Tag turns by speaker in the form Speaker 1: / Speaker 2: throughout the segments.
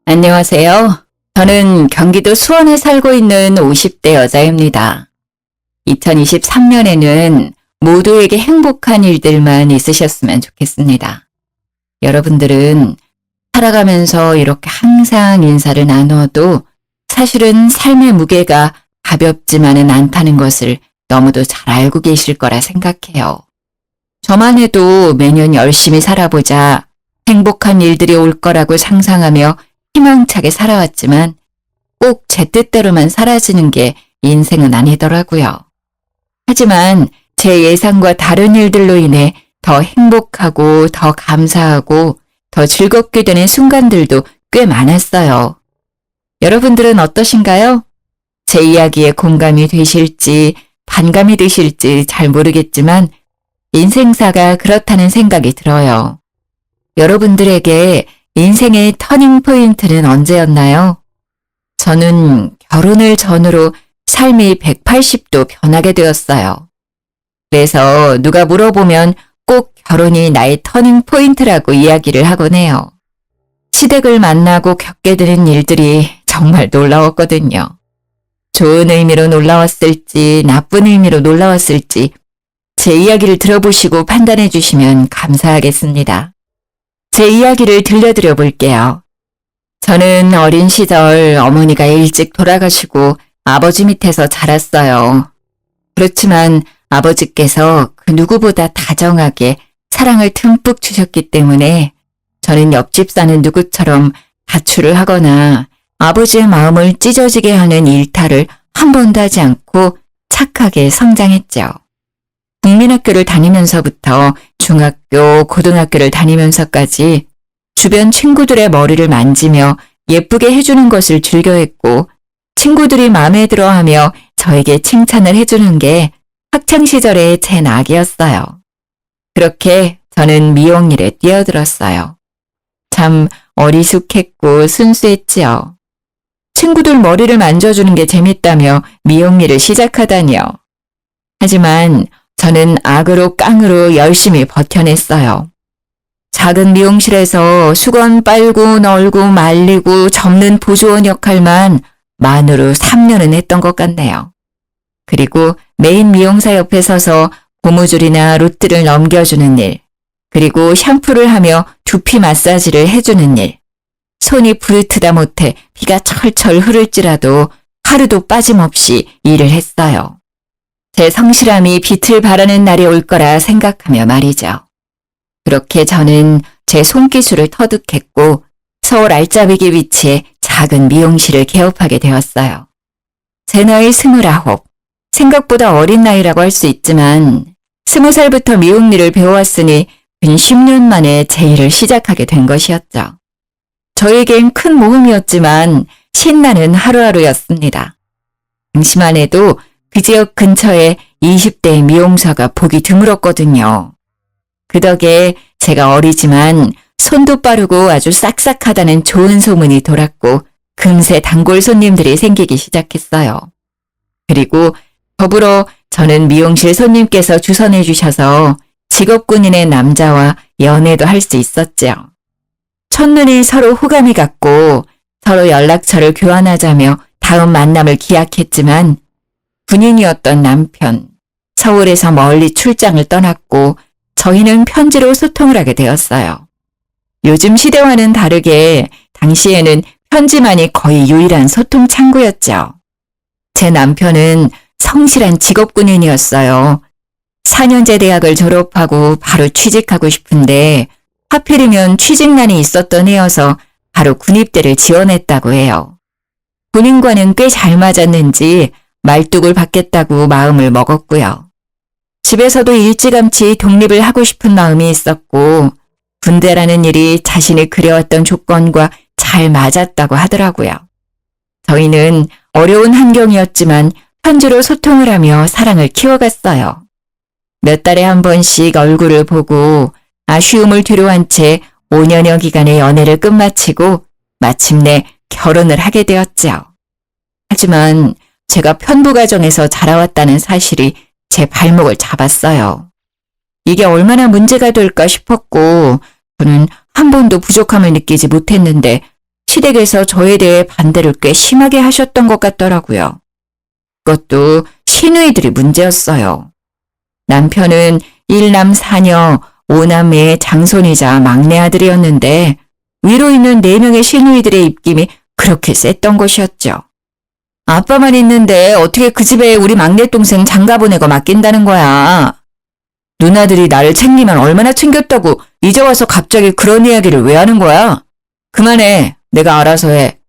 Speaker 1: 안녕하세요. 저는 경기도 수원에 살고 있는 50대 여자입니다. 2023년에는 모두에게 행복한 일들만 있으셨으면 좋겠습니다. 여러분들은 살아가면서 이렇게 항상 인사를 나누어도 사실은 삶의 무게가 가볍지만은 않다는 것을 너무도 잘 알고 계실 거라 생각해요. 저만 해도 매년 열심히 살아보자 행복한 일들이 올 거라고 상상하며 희망차게 살아왔지만 꼭 제 뜻대로만 사라지는 게 인생은 아니더라고요. 하지만 제 예상과 다른 일들로 인해 더 행복하고 더 감사하고 더 즐겁게 되는 순간들도 꽤 많았어요. 여러분들은 어떠신가요? 제 이야기에 공감이 되실지 반감이 되실지 잘 모르겠지만 인생사가 그렇다는 생각이 들어요. 여러분들에게 인생의 터닝포인트는 언제였나요? 저는 결혼을 전후로 삶이 180도 변하게 되었어요. 그래서 누가 물어보면 꼭 결혼이 나의 터닝포인트라고 이야기를 하곤 해요. 시댁을 만나고 겪게 되는 일들이 정말 놀라웠거든요. 좋은 의미로 놀라웠을지 나쁜 의미로 놀라웠을지 제 이야기를 들어보시고 판단해 주시면 감사하겠습니다. 제 이야기를 들려드려 볼게요. 저는 어린 시절 어머니가 일찍 돌아가시고 아버지 밑에서 자랐어요. 그렇지만 아버지께서 그 누구보다 다정하게 사랑을 듬뿍 주셨기 때문에 저는 옆집 사는 누구처럼 가출을 하거나 아버지의 마음을 찢어지게 하는 일탈을 한 번도 하지 않고 착하게 성장했죠. 국민학교를 다니면서부터 중학교, 고등학교를 다니면서까지 주변 친구들의 머리를 만지며 예쁘게 해주는 것을 즐겨했고 친구들이 마음에 들어하며 저에게 칭찬을 해주는 게 학창시절의 제 낙이었어요. 그렇게 저는 미용일에 뛰어들었어요. 참 어리숙했고 순수했지요. 친구들 머리를 만져주는 게 재밌다며 미용일을 시작하다니요. 하지만 저는 악으로 깡으로 열심히 버텨냈어요. 작은 미용실에서 수건 빨고 널고 말리고 접는 보조원 역할만 만으로 3년은 했던 것 같네요. 그리고 메인 미용사 옆에 서서 고무줄이나 로트를 넘겨주는 일, 그리고 샴푸를 하며 두피 마사지를 해주는 일, 손이 부르트다 못해 피가 철철 흐를지라도 하루도 빠짐없이 일을 했어요. 제 성실함이 빛을 발하는 날이 올 거라 생각하며 말이죠. 그렇게 저는 제 손기술을 터득했고 서울 알짜배기 위치에 작은 미용실을 개업하게 되었어요. 제 나이 29, 생각보다 어린 나이라고 할 수 있지만 20살부터 미용 일을 배워왔으니 근 10년 만에 제 일을 시작하게 된 것이었죠. 저에겐 큰 모험이었지만 신나는 하루하루였습니다. 당시만 해도 그 지역 근처에 20대 미용사가 보기 드물었거든요. 그 덕에 제가 어리지만 손도 빠르고 아주 싹싹하다는 좋은 소문이 돌았고 금세 단골 손님들이 생기기 시작했어요. 그리고 더불어 저는 미용실 손님께서 주선해 주셔서 직업군인의 남자와 연애도 할 수 있었죠. 첫눈에 서로 호감이 갔고 서로 연락처를 교환하자며 다음 만남을 기약했지만 군인이었던 남편, 서울에서 멀리 출장을 떠났고 저희는 편지로 소통을 하게 되었어요. 요즘 시대와는 다르게 당시에는 편지만이 거의 유일한 소통 창구였죠. 제 남편은 성실한 직업군인이었어요. 4년제 대학을 졸업하고 바로 취직하고 싶은데 하필이면 취직난이 있었던 해여서 바로 군입대를 지원했다고 해요. 본인과는 꽤 잘 맞았는지 말뚝을 받겠다고 마음을 먹었고요. 집에서도 일찌감치 독립을 하고 싶은 마음이 있었고 군대라는 일이 자신이 그려왔던 조건과 잘 맞았다고 하더라고요. 저희는 어려운 환경이었지만 편지로 소통을 하며 사랑을 키워갔어요. 몇 달에 한 번씩 얼굴을 보고 아쉬움을 뒤로한 채 5년여 기간의 연애를 끝마치고 마침내 결혼을 하게 되었죠. 하지만 제가 편부 가정에서 자라왔다는 사실이 제 발목을 잡았어요. 이게 얼마나 문제가 될까 싶었고 저는 한 번도 부족함을 느끼지 못했는데 시댁에서 저에 대해 반대를 꽤 심하게 하셨던 것 같더라고요. 그것도 시누이들이 문제였어요. 남편은 1남 4녀 5남매의 장손이자 막내 아들이었는데 위로 있는 4명의 시누이들의 입김이 그렇게 셌던 것이었죠. 아빠만 있는데 어떻게 그 집에 우리 막내 동생 장가 보내고 맡긴다는 거야. 누나들이 나를 챙기면 얼마나 챙겼다고 이제 와서 갑자기 그런 이야기를 왜 하는 거야? 그만해. 내가 알아서 해.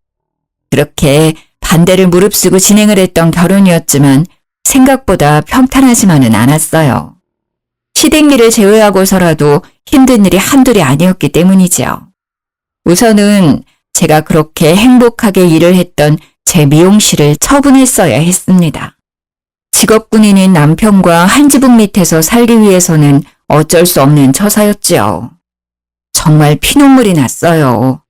Speaker 1: 그렇게 반대를 무릅쓰고 진행을 했던 결혼이었지만 생각보다 평탄하지만은 않았어요. 시댁 일을 제외하고서라도 힘든 일이 한둘이 아니었기 때문이죠. 우선은 제가 그렇게 행복하게 일을 했던 제 미용실을 처분했어야 했습니다. 직업군인인 남편과 한 지붕 밑에서 살기 위해서는 어쩔 수 없는 처사였지요. 정말 피눈물이 났어요.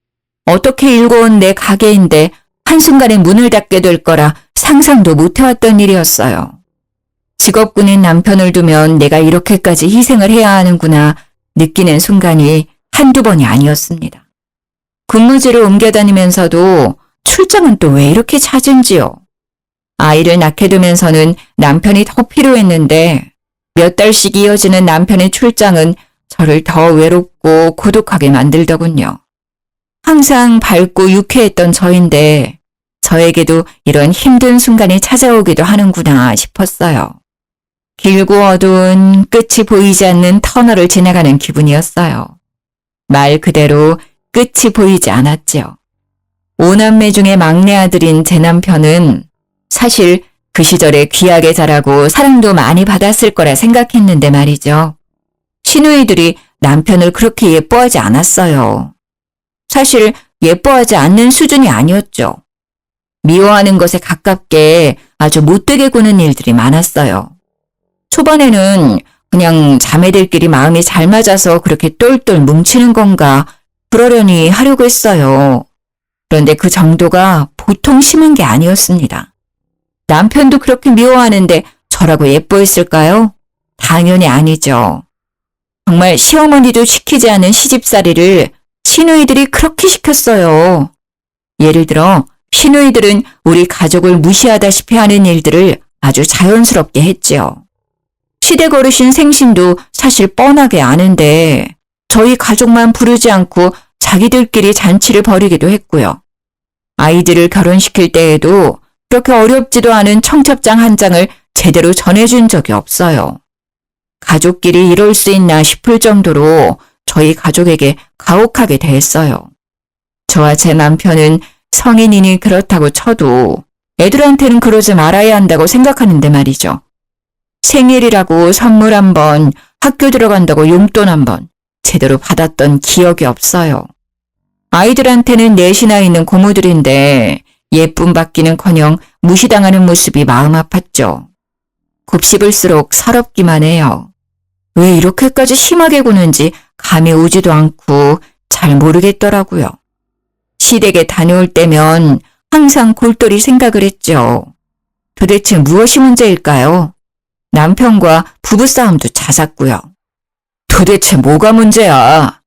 Speaker 1: 어떻게 일궈온 내 가게인데 한순간에 문을 닫게 될 거라 상상도 못해왔던 일이었어요. 직업군인 남편을 두면 내가 이렇게까지 희생을 해야 하는구나 느끼는 순간이 한두 번이 아니었습니다. 근무지를 옮겨 다니면서도 출장은 또 왜 이렇게 잦은지요. 아이를 낳게 되면서는 남편이 더 필요했는데 몇 달씩 이어지는 남편의 출장은 저를 더 외롭고 고독하게 만들더군요. 항상 밝고 유쾌했던 저인데 저에게도 이런 힘든 순간이 찾아오기도 하는구나 싶었어요. 길고 어두운 끝이 보이지 않는 터널을 지나가는 기분이었어요. 말 그대로 끝이 보이지 않았지요. 5남매 중에 막내 아들인 제 남편은 사실 그 시절에 귀하게 자라고 사랑도 많이 받았을 거라 생각했는데 말이죠. 시누이들이 남편을 그렇게 예뻐하지 않았어요. 사실 예뻐하지 않는 수준이 아니었죠. 미워하는 것에 가깝게 아주 못되게 구는 일들이 많았어요. 초반에는 그냥 자매들끼리 마음이 잘 맞아서 그렇게 똘똘 뭉치는 건가 그러려니 하려고 했어요. 그런데 그 정도가 보통 심한 게 아니었습니다. 남편도 그렇게 미워하는데 저라고 예뻐했을까요? 당연히 아니죠. 정말 시어머니도 시키지 않은 시집살이를 시누이들이 그렇게 시켰어요. 예를 들어 시누이들은 우리 가족을 무시하다시피 하는 일들을 아주 자연스럽게 했지요. 시댁 어르신 생신도 사실 뻔하게 아는데 저희 가족만 부르지 않고 자기들끼리 잔치를 벌이기도 했고요. 아이들을 결혼시킬 때에도 그렇게 어렵지도 않은 청첩장 한 장을 제대로 전해준 적이 없어요. 가족끼리 이럴 수 있나 싶을 정도로 저희 가족에게 가혹하게 대했어요. 저와 제 남편은 성인이니 그렇다고 쳐도 애들한테는 그러지 말아야 한다고 생각하는데 말이죠. 생일이라고 선물 한 번, 학교 들어간다고 용돈 한 번 제대로 받았던 기억이 없어요. 아이들한테는 넷이나 있는 고모들인데 예쁨 받기는커녕 무시당하는 모습이 마음 아팠죠. 곱씹을수록 서럽기만 해요. 왜 이렇게까지 심하게 구는지 감이 오지도 않고 잘 모르겠더라고요. 시댁에 다녀올 때면 항상 골똘히 생각을 했죠. 도대체 무엇이 문제일까요? 남편과 부부싸움도 잦았고요. 도대체 뭐가 문제야?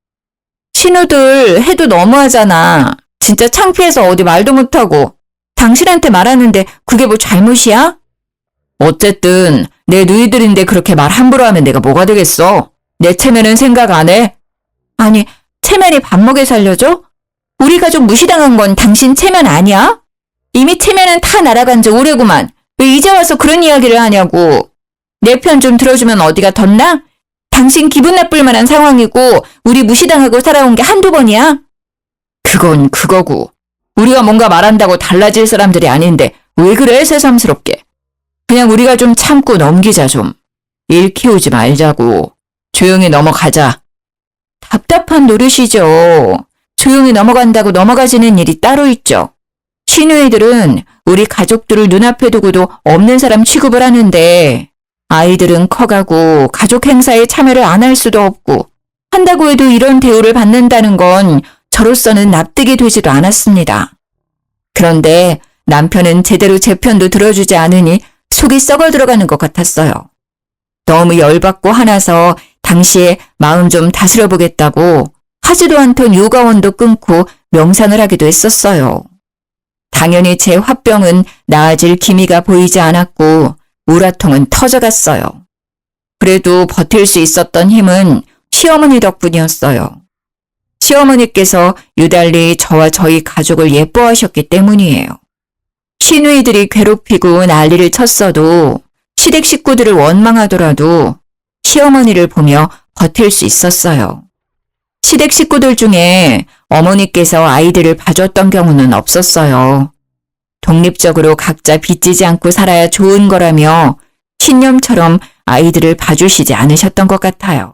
Speaker 1: 신우들 해도 너무하잖아. 진짜 창피해서 어디 말도 못하고 당신한테 말하는데 그게 뭐 잘못이야? 어쨌든 내 누이들인데 그렇게 말 함부로 하면 내가 뭐가 되겠어? 내 체면은 생각 안 해? 아니, 체면이 밥 먹여 살려줘? 우리 가족 무시당한 건 당신 체면 아니야? 이미 체면은 다 날아간 지 오래구만. 왜 이제 와서 그런 이야기를 하냐고. 내 편 좀 들어주면 어디가 덧나? 당신 기분 나쁠 만한 상황이고 우리 무시당하고 살아온 게 한두 번이야? 그건 그거고. 우리가 뭔가 말한다고 달라질 사람들이 아닌데 왜 그래 새삼스럽게. 그냥 우리가 좀 참고 넘기자 좀. 일 키우지 말자고. 조용히 넘어가자. 답답한 노릇이죠. 조용히 넘어간다고 넘어가지는 일이 따로 있죠. 시누이들은 우리 가족들을 눈앞에 두고도 없는 사람 취급을 하는데 아이들은 커가고 가족 행사에 참여를 안 할 수도 없고 한다고 해도 이런 대우를 받는다는 건 저로서는 납득이 되지도 않았습니다. 그런데 남편은 제대로 제 편도 들어주지 않으니 속이 썩어 들어가는 것 같았어요. 너무 열받고 화나서 당시에 마음 좀 다스려 보겠다고 하지도 않던 요가원도 끊고 명상을 하기도 했었어요. 당연히 제 화병은 나아질 기미가 보이지 않았고 우라통은 터져갔어요. 그래도 버틸 수 있었던 힘은 시어머니 덕분이었어요. 시어머니께서 유달리 저와 저희 가족을 예뻐하셨기 때문이에요. 시누이들이 괴롭히고 난리를 쳤어도 시댁 식구들을 원망하더라도 시어머니를 보며 버틸 수 있었어요. 시댁 식구들 중에 어머니께서 아이들을 봐줬던 경우는 없었어요. 독립적으로 각자 빚지지 않고 살아야 좋은 거라며 신념처럼 아이들을 봐주시지 않으셨던 것 같아요.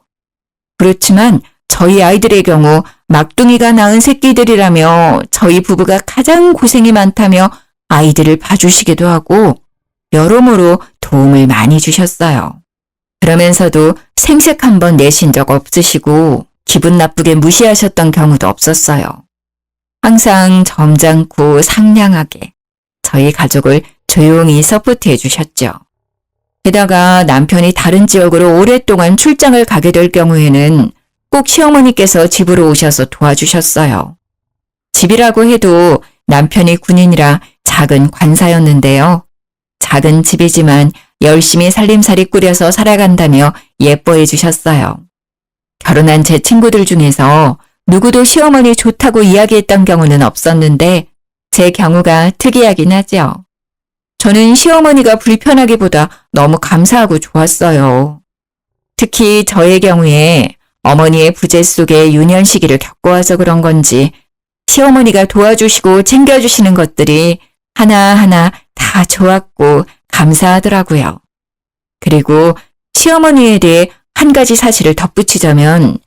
Speaker 1: 그렇지만 저희 아이들의 경우 막둥이가 낳은 새끼들이라며 저희 부부가 가장 고생이 많다며 아이들을 봐주시기도 하고 여러모로 도움을 많이 주셨어요. 그러면서도 생색 한 번 내신 적 없으시고 기분 나쁘게 무시하셨던 경우도 없었어요. 항상 점잖고 상냥하게 저희 가족을 조용히 서포트해 주셨죠. 게다가 남편이 다른 지역으로 오랫동안 출장을 가게 될 경우에는 꼭 시어머니께서 집으로 오셔서 도와주셨어요. 집이라고 해도 남편이 군인이라 작은 관사였는데요. 작은 집이지만 열심히 살림살이 꾸려서 살아간다며 예뻐해 주셨어요. 결혼한 제 친구들 중에서 누구도 시어머니 좋다고 이야기했던 경우는 없었는데 제 경우가 특이하긴 하죠. 저는 시어머니가 불편하기보다 너무 감사하고 좋았어요. 특히 저의 경우에 어머니의 부재 속에 유년 시기를 겪어와서 그런 건지 시어머니가 도와주시고 챙겨주시는 것들이 하나하나 다 좋았고 감사하더라고요. 그리고 시어머니에 대해 한 가지 사실을 덧붙이자면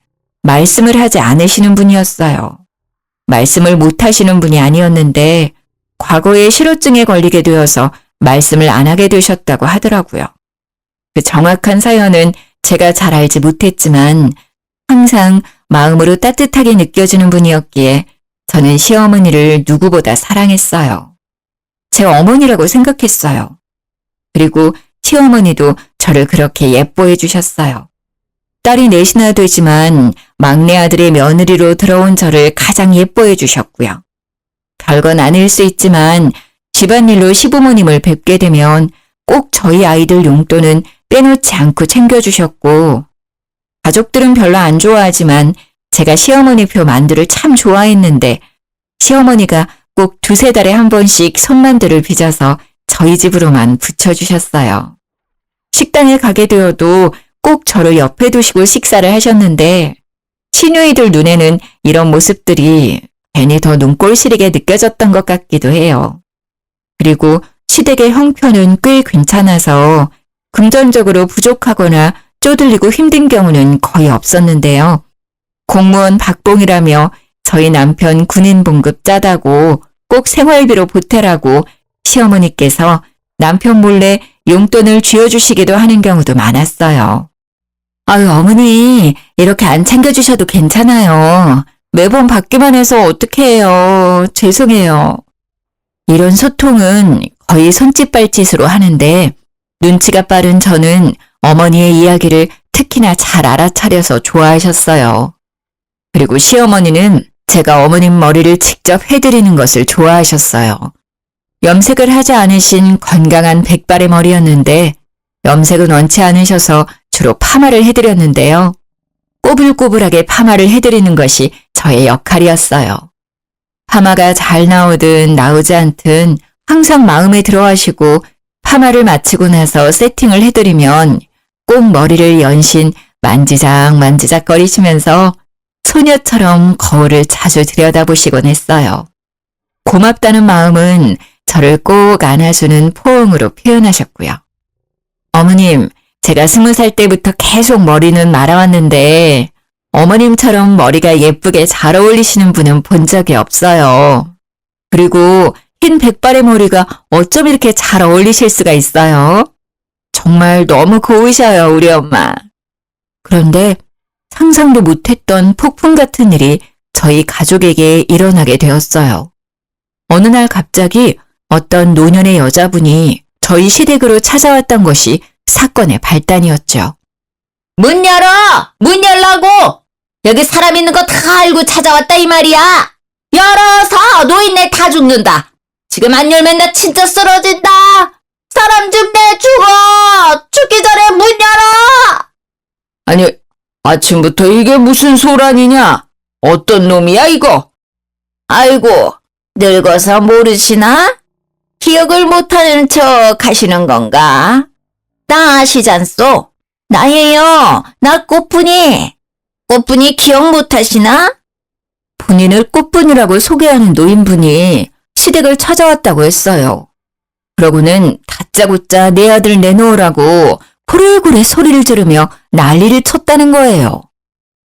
Speaker 1: 말씀을 하지 않으시는 분이었어요. 말씀을 못 하시는 분이 아니었는데 과거에 실어증에 걸리게 되어서 말씀을 안 하게 되셨다고 하더라고요. 그 정확한 사연은 제가 잘 알지 못했지만 항상 마음으로 따뜻하게 느껴지는 분이었기에 저는 시어머니를 누구보다 사랑했어요. 제 어머니라고 생각했어요. 그리고 시어머니도 저를 그렇게 예뻐해 주셨어요. 딸이 넷이나 되지만 막내 아들의 며느리로 들어온 저를 가장 예뻐해 주셨고요. 별건 아닐 수 있지만 집안일로 시부모님을 뵙게 되면 꼭 저희 아이들 용돈은 빼놓지 않고 챙겨주셨고 가족들은 별로 안 좋아하지만 제가 시어머니 표 만두를 참 좋아했는데 시어머니가 꼭 두세 달에 한 번씩 손만두를 빚어서 저희 집으로만 붙여주셨어요. 식당에 가게 되어도 꼭 저를 옆에 두시고 식사를 하셨는데 시누이들 눈에는 이런 모습들이 괜히 더 눈꼴 시리게 느껴졌던 것 같기도 해요. 그리고 시댁의 형편은 꽤 괜찮아서 금전적으로 부족하거나 쪼들리고 힘든 경우는 거의 없었는데요. 공무원 박봉이라며 저희 남편 군인 봉급 짜다고 꼭 생활비로 보태라고 시어머니께서 남편 몰래 용돈을 쥐어주시기도 하는 경우도 많았어요. 아유, 어머니, 이렇게 안 챙겨주셔도 괜찮아요. 매번 받기만 해서 어떻게 해요. 죄송해요. 이런 소통은 거의 손짓발짓으로 하는데 눈치가 빠른 저는 어머니의 이야기를 특히나 잘 알아차려서 좋아하셨어요. 그리고 시어머니는 제가 어머님 머리를 직접 해드리는 것을 좋아하셨어요. 염색을 하지 않으신 건강한 백발의 머리였는데 염색은 원치 않으셔서 주로 파마를 해드렸는데요. 꼬불꼬불하게 파마를 해드리는 것이 저의 역할이었어요. 파마가 잘 나오든 나오지 않든 항상 마음에 들어하시고 파마를 마치고 나서 세팅을 해드리면 꼭 머리를 연신 만지작 거리시면서 소녀처럼 거울을 자주 들여다보시곤 했어요. 고맙다는 마음은 저를 꼭 안아주는 포옹으로 표현하셨고요. 어머님, 제가 20살 때부터 계속 머리는 말아왔는데 어머님처럼 머리가 예쁘게 잘 어울리시는 분은 본 적이 없어요. 그리고 흰 백발의 머리가 어쩜 이렇게 잘 어울리실 수가 있어요? 정말 너무 고우셔요, 우리 엄마. 그런데 상상도 못했던 폭풍 같은 일이 저희 가족에게 일어나게 되었어요. 어느 날 갑자기 어떤 노년의 여자분이 저희 시댁으로 찾아왔던 것이 사건의 발단이었죠.
Speaker 2: 문 열어! 문 열라고! 여기 사람 있는 거 다 알고 찾아왔다 이 말이야! 열어서 노인네 다 죽는다. 지금 안 열면 나 진짜 쓰러진다. 사람 좀 내주고 죽기 전에 문 열어.
Speaker 1: 아니, 아침부터 이게 무슨 소란이냐? 어떤 놈이야, 이거?
Speaker 2: 아이고, 늙어서 모르시나? 기억을 못하는 척 하시는 건가? 나 아시잖소? 나예요. 나 꽃분이. 꽃분이 기억 못하시나?
Speaker 1: 본인을 꽃분이라고 소개하는 노인분이 시댁을 찾아왔다고 했어요. 그러고는 다짜고짜 내 아들 내놓으라고 고래고래 소리를 지르며 난리를 쳤다는 거예요.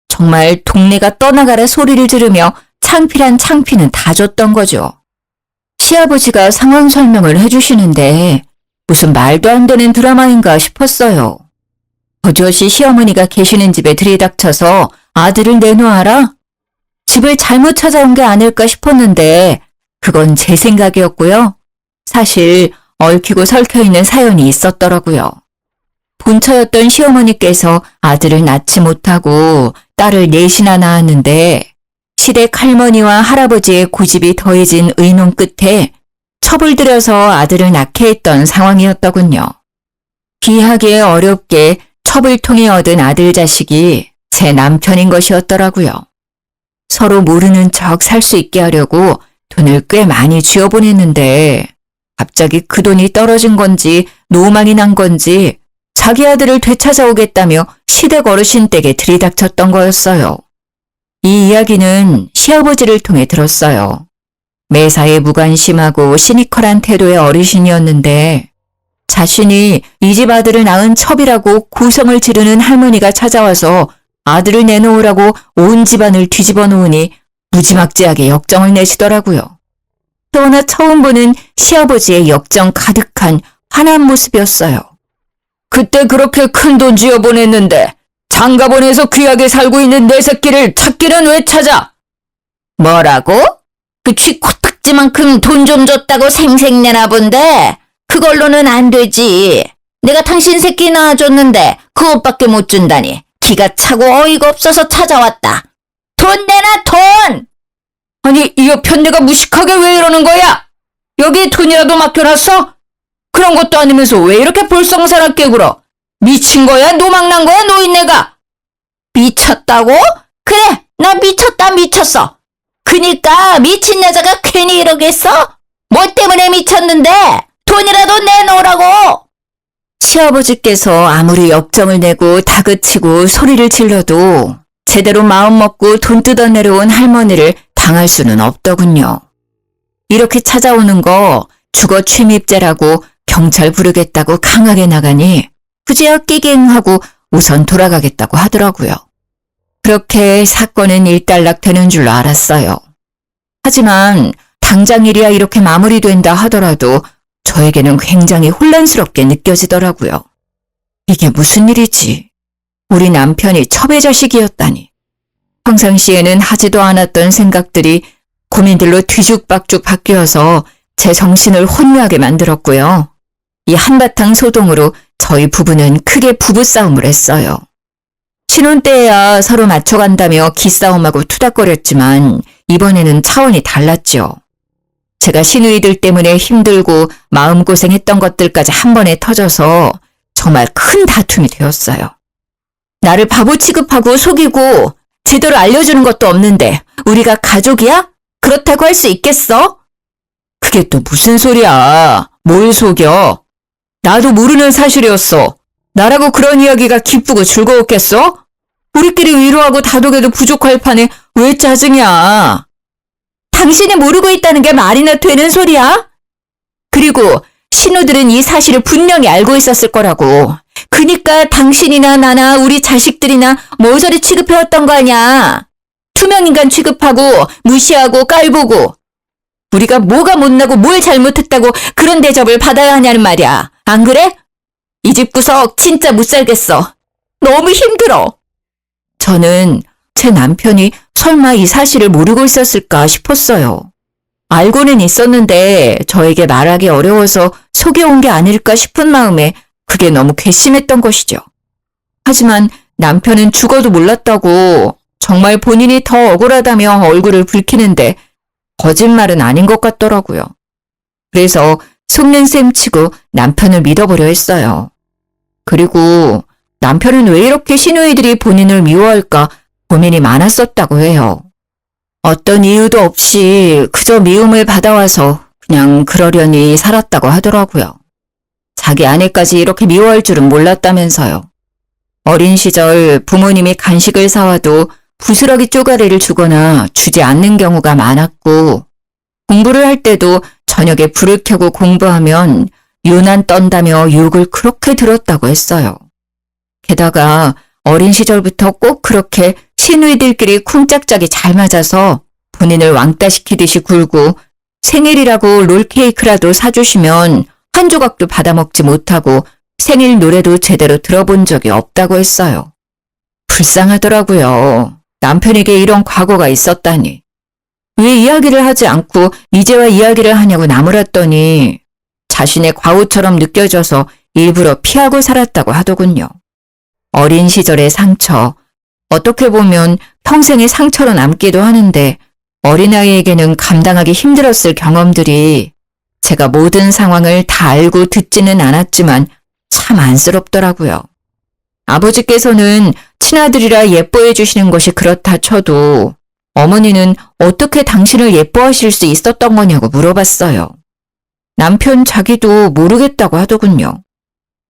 Speaker 1: 정말 동네가 떠나가라 소리를 지르며 창피란 창피는 다 줬던 거죠. 시아버지가 상황 설명을 해주시는데 무슨 말도 안 되는 드라마인가 싶었어요. 버젓이 시어머니가 계시는 집에 들이닥쳐서 아들을 내놓아라? 집을 잘못 찾아온 게 아닐까 싶었는데 그건 제 생각이었고요. 사실 얽히고 설켜있는 사연이 있었더라고요. 본처였던 시어머니께서 아들을 낳지 못하고 딸을 넷이나 낳았는데 시댁 할머니와 할아버지의 고집이 더해진 의논 끝에 첩을 들여서 아들을 낳게 했던 상황이었더군요. 귀하게 어렵게 첩을 통해 얻은 아들 자식이 제 남편인 것이었더라고요. 서로 모르는 척 살 수 있게 하려고 돈을 꽤 많이 쥐어보냈는데 갑자기 그 돈이 떨어진 건지 노망이 난 건지 자기 아들을 되찾아오겠다며 시댁 어르신 댁에 들이닥쳤던 거였어요. 이 이야기는 시아버지를 통해 들었어요. 매사에 무관심하고 시니컬한 태도의 어르신이었는데 자신이 이 집 아들을 낳은 첩이라고 고성을 지르는 할머니가 찾아와서 아들을 내놓으라고 온 집안을 뒤집어 놓으니 무지막지하게 역정을 내시더라고요. 태어나 처음 보는 시아버지의 역정 가득한 화난 모습이었어요. 그때 그렇게 큰 돈 쥐어보냈는데 장가보내서 귀하게 살고 있는 내 새끼를 찾기는 왜 찾아?
Speaker 2: 뭐라고? 그 쥐 코딱지만큼 돈 좀 줬다고 생색내나 본데 그걸로는 안 되지. 내가 당신 새끼 낳아줬는데 그것밖에 못 준다니 기가 차고 어이가 없어서 찾아왔다. 돈 내놔 돈!
Speaker 1: 아니 이 옆편 내가 무식하게 왜 이러는 거야? 여기에 돈이라도 맡겨놨어? 그런 것도 아니면서 왜 이렇게 볼썽사납게 굴어? 미친 거야? 노망난 거야 노인네가?
Speaker 2: 미쳤다고? 그래 나 미쳤어. 그니까 미친 여자가 괜히 이러겠어? 뭐 때문에 미쳤는데 돈이라도 내놓으라고.
Speaker 1: 시아버지께서 아무리 역정을 내고 다그치고 소리를 질러도 제대로 마음먹고 돈 뜯어내려온 할머니를 당할 수는 없더군요. 이렇게 찾아오는 거 주거 침입죄라고 경찰 부르겠다고 강하게 나가니 그제야 끼갱하고 우선 돌아가겠다고 하더라고요. 그렇게 사건은 일단락 되는 줄로 알았어요. 하지만 당장 일이야 이렇게 마무리된다 하더라도 저에게는 굉장히 혼란스럽게 느껴지더라고요. 이게 무슨 일이지? 우리 남편이 첩의 자식이었다니. 평상시에는 하지도 않았던 생각들이 고민들로 뒤죽박죽 바뀌어서 제 정신을 혼미하게 만들었고요. 이 한바탕 소동으로 저희 부부는 크게 부부싸움을 했어요. 신혼 때야 서로 맞춰간다며 기싸움하고 투닥거렸지만 이번에는 차원이 달랐죠. 제가 시누이들 때문에 힘들고 마음고생했던 것들까지 한 번에 터져서 정말 큰 다툼이 되었어요. 나를 바보 취급하고 속이고 제대로 알려주는 것도 없는데 우리가 가족이야? 그렇다고 할 수 있겠어? 그게 또 무슨 소리야? 뭘 속여? 나도 모르는 사실이었어. 나라고 그런 이야기가 기쁘고 즐거웠겠어? 우리끼리 위로하고 다독여도 부족할 판에 왜 짜증이야? 당신이 모르고 있다는 게 말이나 되는 소리야? 그리고 신우들은 이 사실을 분명히 알고 있었을 거라고. 그니까 당신이나 나나 우리 자식들이나 모서리 취급해왔던 거 아니야. 투명인간 취급하고 무시하고 깔보고. 우리가 뭐가 못나고 뭘 잘못했다고 그런 대접을 받아야 하냐는 말이야. 안 그래? 이 집 구석 진짜 못 살겠어. 너무 힘들어. 저는 제 남편이 설마 이 사실을 모르고 있었을까 싶었어요. 알고는 있었는데 저에게 말하기 어려워서 속여온 게 아닐까 싶은 마음에 그게 너무 괘씸했던 것이죠. 하지만 남편은 죽어도 몰랐다고 정말 본인이 더 억울하다며 얼굴을 붉히는데 거짓말은 아닌 것 같더라고요. 그래서 속는 셈 치고 남편을 믿어보려 했어요. 그리고 남편은 왜 이렇게 시누이들이 본인을 미워할까 고민이 많았었다고 해요. 어떤 이유도 없이 그저 미움을 받아와서 그냥 그러려니 살았다고 하더라고요. 자기 아내까지 이렇게 미워할 줄은 몰랐다면서요. 어린 시절 부모님이 간식을 사와도 부스러기 쪼가리를 주거나 주지 않는 경우가 많았고, 공부를 할 때도 저녁에 불을 켜고 공부하면 유난 떤다며 욕을 그렇게 들었다고 했어요. 게다가 어린 시절부터 꼭 그렇게 시누이들끼리 쿵짝짝이 잘 맞아서 본인을 왕따시키듯이 굴고 생일이라고 롤케이크라도 사주시면 한 조각도 받아먹지 못하고 생일 노래도 제대로 들어본 적이 없다고 했어요. 불쌍하더라고요. 남편에게 이런 과거가 있었다니. 왜 이야기를 하지 않고 이제와 이야기를 하냐고 나무랐더니 자신의 과오처럼 느껴져서 일부러 피하고 살았다고 하더군요. 어린 시절의 상처, 어떻게 보면 평생의 상처로 남기도 하는데 어린아이에게는 감당하기 힘들었을 경험들이 제가 모든 상황을 다 알고 듣지는 않았지만 참 안쓰럽더라고요. 아버지께서는 친아들이라 예뻐해 주시는 것이 그렇다 쳐도 어머니는 어떻게 당신을 예뻐하실 수 있었던 거냐고 물어봤어요. 남편 자기도 모르겠다고 하더군요.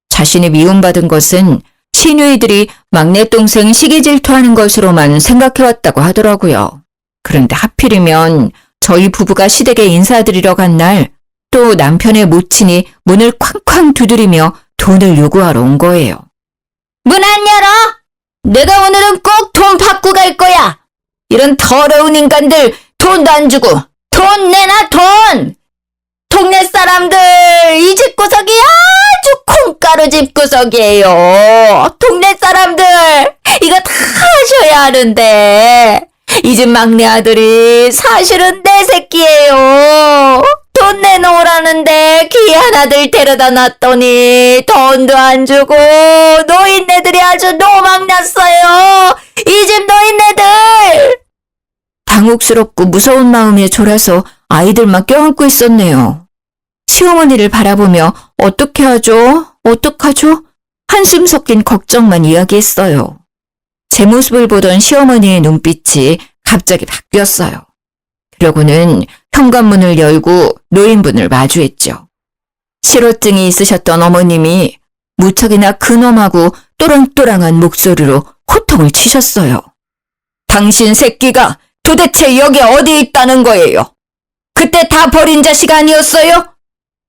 Speaker 1: 자신이 미움받은 것은 시누이들이 막내 동생 시기 질투하는 것으로만 생각해왔다고 하더라고요. 그런데 하필이면 저희 부부가 시댁에 인사드리러 간 날 또 남편의 모친이 문을 쾅쾅 두드리며 돈을 요구하러 온 거예요.
Speaker 2: 문 안 열어! 내가 오늘은 꼭 돈 받고 갈 거야! 이런 더러운 인간들 돈도 안 주고 돈 내놔 돈! 동네 사람들 이 집구석이 아주 콩가루 집구석이에요. 동네 사람들 이거 다 하셔야 하는데 이 집 막내 아들이 사실은 내 새끼예요. 돈 내놓으라는데 귀한 아들 데려다 놨더니 돈도 안 주고 노인네들이 아주 노망났어요. 이 집 노인네들.
Speaker 1: 당혹스럽고 무서운 마음에 졸아서 아이들만 껴안고 있었네요. 시어머니를 바라보며 어떻게 하죠? 어떡하죠? 한숨 섞인 걱정만 이야기했어요. 제 모습을 보던 시어머니의 눈빛이 갑자기 바뀌었어요. 그러고는 현관문을 열고 노인분을 마주했죠. 실어증이 있으셨던 어머님이 무척이나 근엄하고 또랑또랑한 목소리로 호통을 치셨어요. 당신 새끼가 도대체 여기 어디 있다는 거예요? 그때 다 버린 자식 아니었어요?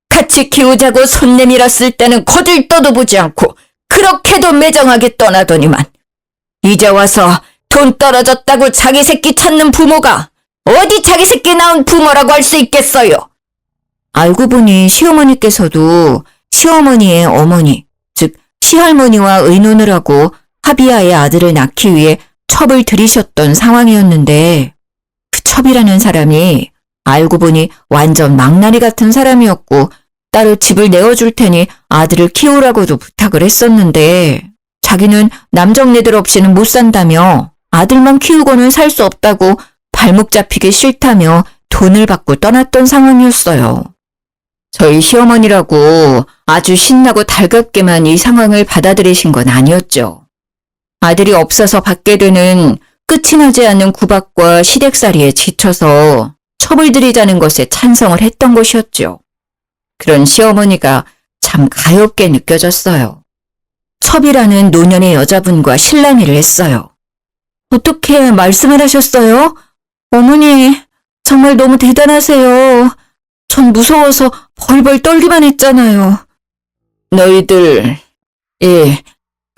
Speaker 1: 같이 키우자고 손 내밀었을 때는 거들떠도 보지 않고 그렇게도 매정하게 떠나더니만 이제 와서 돈 떨어졌다고 자기 새끼 찾는 부모가 어디 자기 새끼 낳은 부모라고 할 수 있겠어요? 알고 보니 시어머니께서도 시어머니의 어머니, 즉 시할머니와 의논을 하고 합의하에 아들을 낳기 위해 첩을 들이셨던 상황이었는데 그 첩이라는 사람이 알고 보니 완전 망나니 같은 사람이었고 따로 집을 내어줄 테니 아들을 키우라고도 부탁을 했었는데 자기는 남정네들 없이는 못 산다며 아들만 키우고는 살 수 없다고 발목 잡히기 싫다며 돈을 받고 떠났던 상황이었어요. 저희 시어머니라고 아주 신나고 달갑게만 이 상황을 받아들이신 건 아니었죠. 아들이 없어서 받게 되는 끝이 나지 않는 구박과 시댁살이에 지쳐서 첩을 들이자는 것에 찬성을 했던 것이었죠. 그런 시어머니가 참 가엾게 느껴졌어요. 첩이라는 노년의 여자분과 실랑이를 했어요. 어떻게 말씀을 하셨어요? 어머니, 정말 너무 대단하세요. 전 무서워서 벌벌 떨기만 했잖아요. 너희들,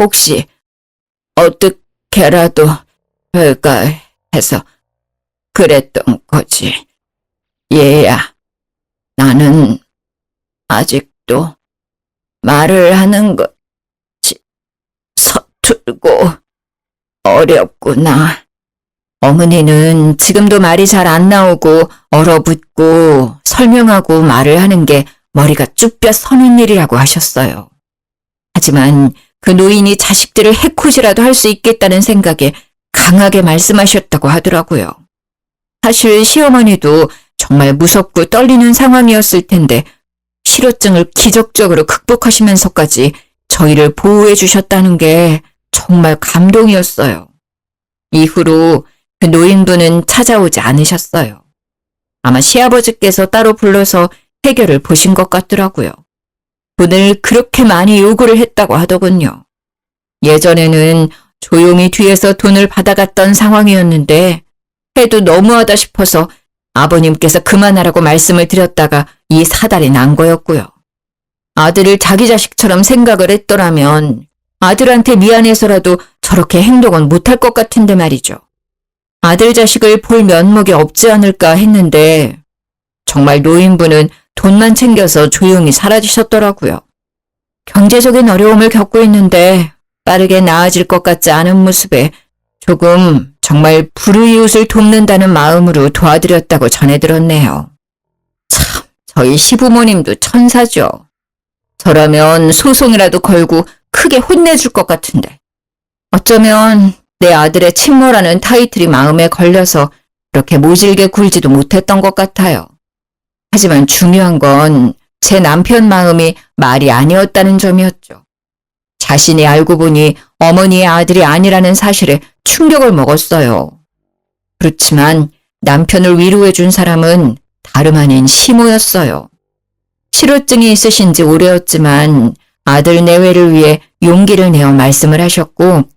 Speaker 1: 혹시 어떻게라도 할까 해서 그랬던 거지. 얘야, 나는 아직도 말을 하는 것이 서툴고 어렵구나. 어머니는 지금도 말이 잘 안 나오고 얼어붙고 설명하고 말을 하는 게 머리가 쭈뼛 서는 일이라고 하셨어요. 하지만 그 노인이 자식들을 해코지라도 할 수 있겠다는 생각에 강하게 말씀하셨다고 하더라고요. 사실 시어머니도 정말 무섭고 떨리는 상황이었을 텐데 실어증을 기적적으로 극복하시면서까지 저희를 보호해 주셨다는 게 정말 감동이었어요. 이후로 그 노인분은 찾아오지 않으셨어요. 아마 시아버지께서 따로 불러서 해결을 보신 것 같더라고요. 돈을 그렇게 많이 요구를 했다고 하더군요. 예전에는 조용히 뒤에서 돈을 받아갔던 상황이었는데 해도 너무하다 싶어서 아버님께서 그만하라고 말씀을 드렸다가 이 사달이 난 거였고요. 아들을 자기 자식처럼 생각을 했더라면 아들한테 미안해서라도 저렇게 행동은 못할 것 같은데 말이죠. 아들 자식을 볼 면목이 없지 않을까 했는데 정말 노인분은 돈만 챙겨서 조용히 사라지셨더라고요. 경제적인 어려움을 겪고 있는데 빠르게 나아질 것 같지 않은 모습에 조금 정말 불우이웃을 돕는다는 마음으로 도와드렸다고 전해 들었네요. 참, 저희 시부모님도 천사죠. 저라면 소송이라도 걸고 크게 혼내줄 것 같은데. 어쩌면 내 아들의 친모라는 타이틀이 마음에 걸려서 그렇게 모질게 굴지도 못했던 것 같아요. 하지만 중요한 건 제 남편 마음이 말이 아니었다는 점이었죠. 자신이 알고 보니 어머니의 아들이 아니라는 사실에 충격을 먹었어요. 그렇지만 남편을 위로해준 사람은 다름 아닌 시모였어요. 실어증이 있으신 지 오래였지만 아들 내외를 위해 용기를 내어 말씀을 하셨고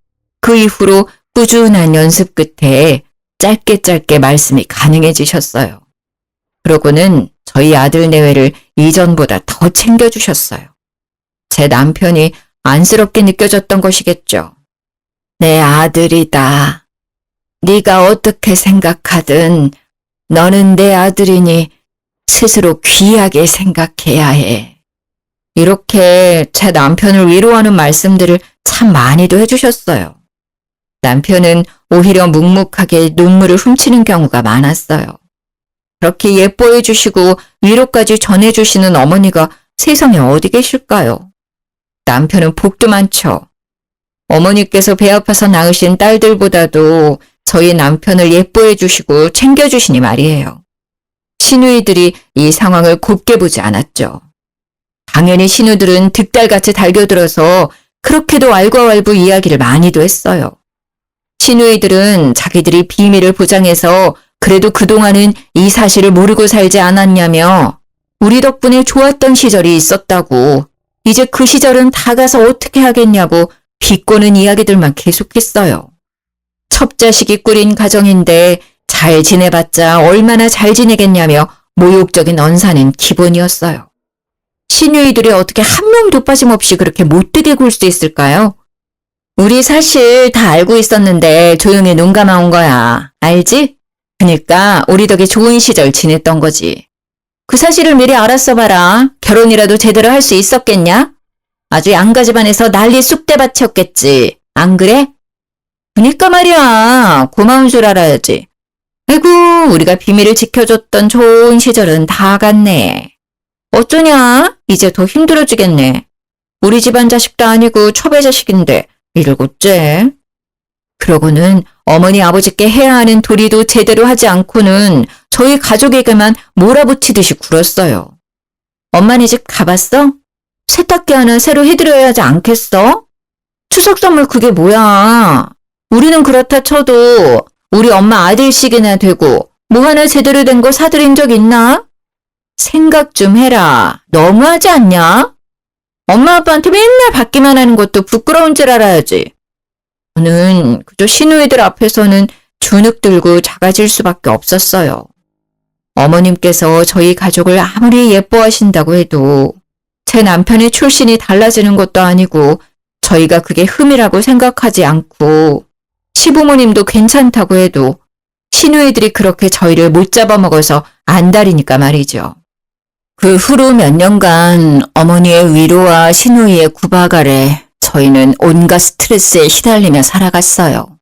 Speaker 1: 그 이후로 꾸준한 연습 끝에 짧게 말씀이 가능해지셨어요. 그러고는 저희 아들 내외를 이전보다 더 챙겨주셨어요. 제 남편이 안쓰럽게 느껴졌던 것이겠죠. 내 아들이다. 네가 어떻게 생각하든 너는 내 아들이니 스스로 귀하게 생각해야 해. 이렇게 제 남편을 위로하는 말씀들을 참 많이도 해주셨어요. 남편은 오히려 묵묵하게 눈물을 훔치는 경우가 많았어요. 그렇게 예뻐해 주시고 위로까지 전해주시는 어머니가 세상에 어디 계실까요? 남편은 복도 많죠. 어머니께서 배 아파서 낳으신 딸들보다도 저희 남편을 예뻐해 주시고 챙겨주시니 말이에요. 시누이들이 이 상황을 곱게 보지 않았죠. 당연히 시누들은 득달같이 달겨들어서 그렇게도 왈가왈부 이야기를 많이도 했어요. 시누이들은 자기들이 비밀을 보장해서 그래도 그동안은 이 사실을 모르고 살지 않았냐며 우리 덕분에 좋았던 시절이 있었다고 이제 그 시절은 다 가서 어떻게 하겠냐고 비꼬는 이야기들만 계속했어요. 첩자식이 꾸린 가정인데 잘 지내봤자 얼마나 잘 지내겠냐며 모욕적인 언사는 기본이었어요. 시누이들이 어떻게 한 명도 빠짐없이 그렇게 못되게 굴 수 있을까요? 우리 사실 다 알고 있었는데 조용히 눈 감아온 거야. 알지? 그니까 우리 덕에 좋은 시절 지냈던 거지. 그 사실을 미리 알았어 봐라. 결혼이라도 제대로 할 수 있었겠냐? 아주 양가 집안에서 난리 쑥대밭이었겠지. 안 그래? 그니까 말이야. 고마운 줄 알아야지. 아이고, 우리가 비밀을 지켜줬던 좋은 시절은 다 갔네. 어쩌냐? 이제 더 힘들어지겠네. 우리 집안 자식도 아니고 첩의 자식인데 일곱째. 그러고는 어머니 아버지께 해야 하는 도리도 제대로 하지 않고는 저희 가족에게만 몰아붙이듯이 굴었어요. 엄마네 집 가봤어? 세탁기 하나 새로 해드려야 하지 않겠어? 추석 선물 그게 뭐야? 우리는 그렇다 쳐도 우리 엄마 아들씩이나 되고 뭐 하나 제대로 된 거 사드린 적 있나? 생각 좀 해라. 너무하지 않냐? 엄마 아빠한테 맨날 받기만 하는 것도 부끄러운 줄 알아야지. 저는 그저 시누이들 앞에서는 주눅 들고 작아질 수밖에 없었어요. 어머님께서 저희 가족을 아무리 예뻐하신다고 해도 제 남편의 출신이 달라지는 것도 아니고 저희가 그게 흠이라고 생각하지 않고 시부모님도 괜찮다고 해도 시누이들이 그렇게 저희를 못 잡아먹어서 안달이니까 말이죠. 그 후로 몇 년간 어머니의 위로와 시누이의 구박 아래 저희는 온갖 스트레스에 시달리며 살아갔어요.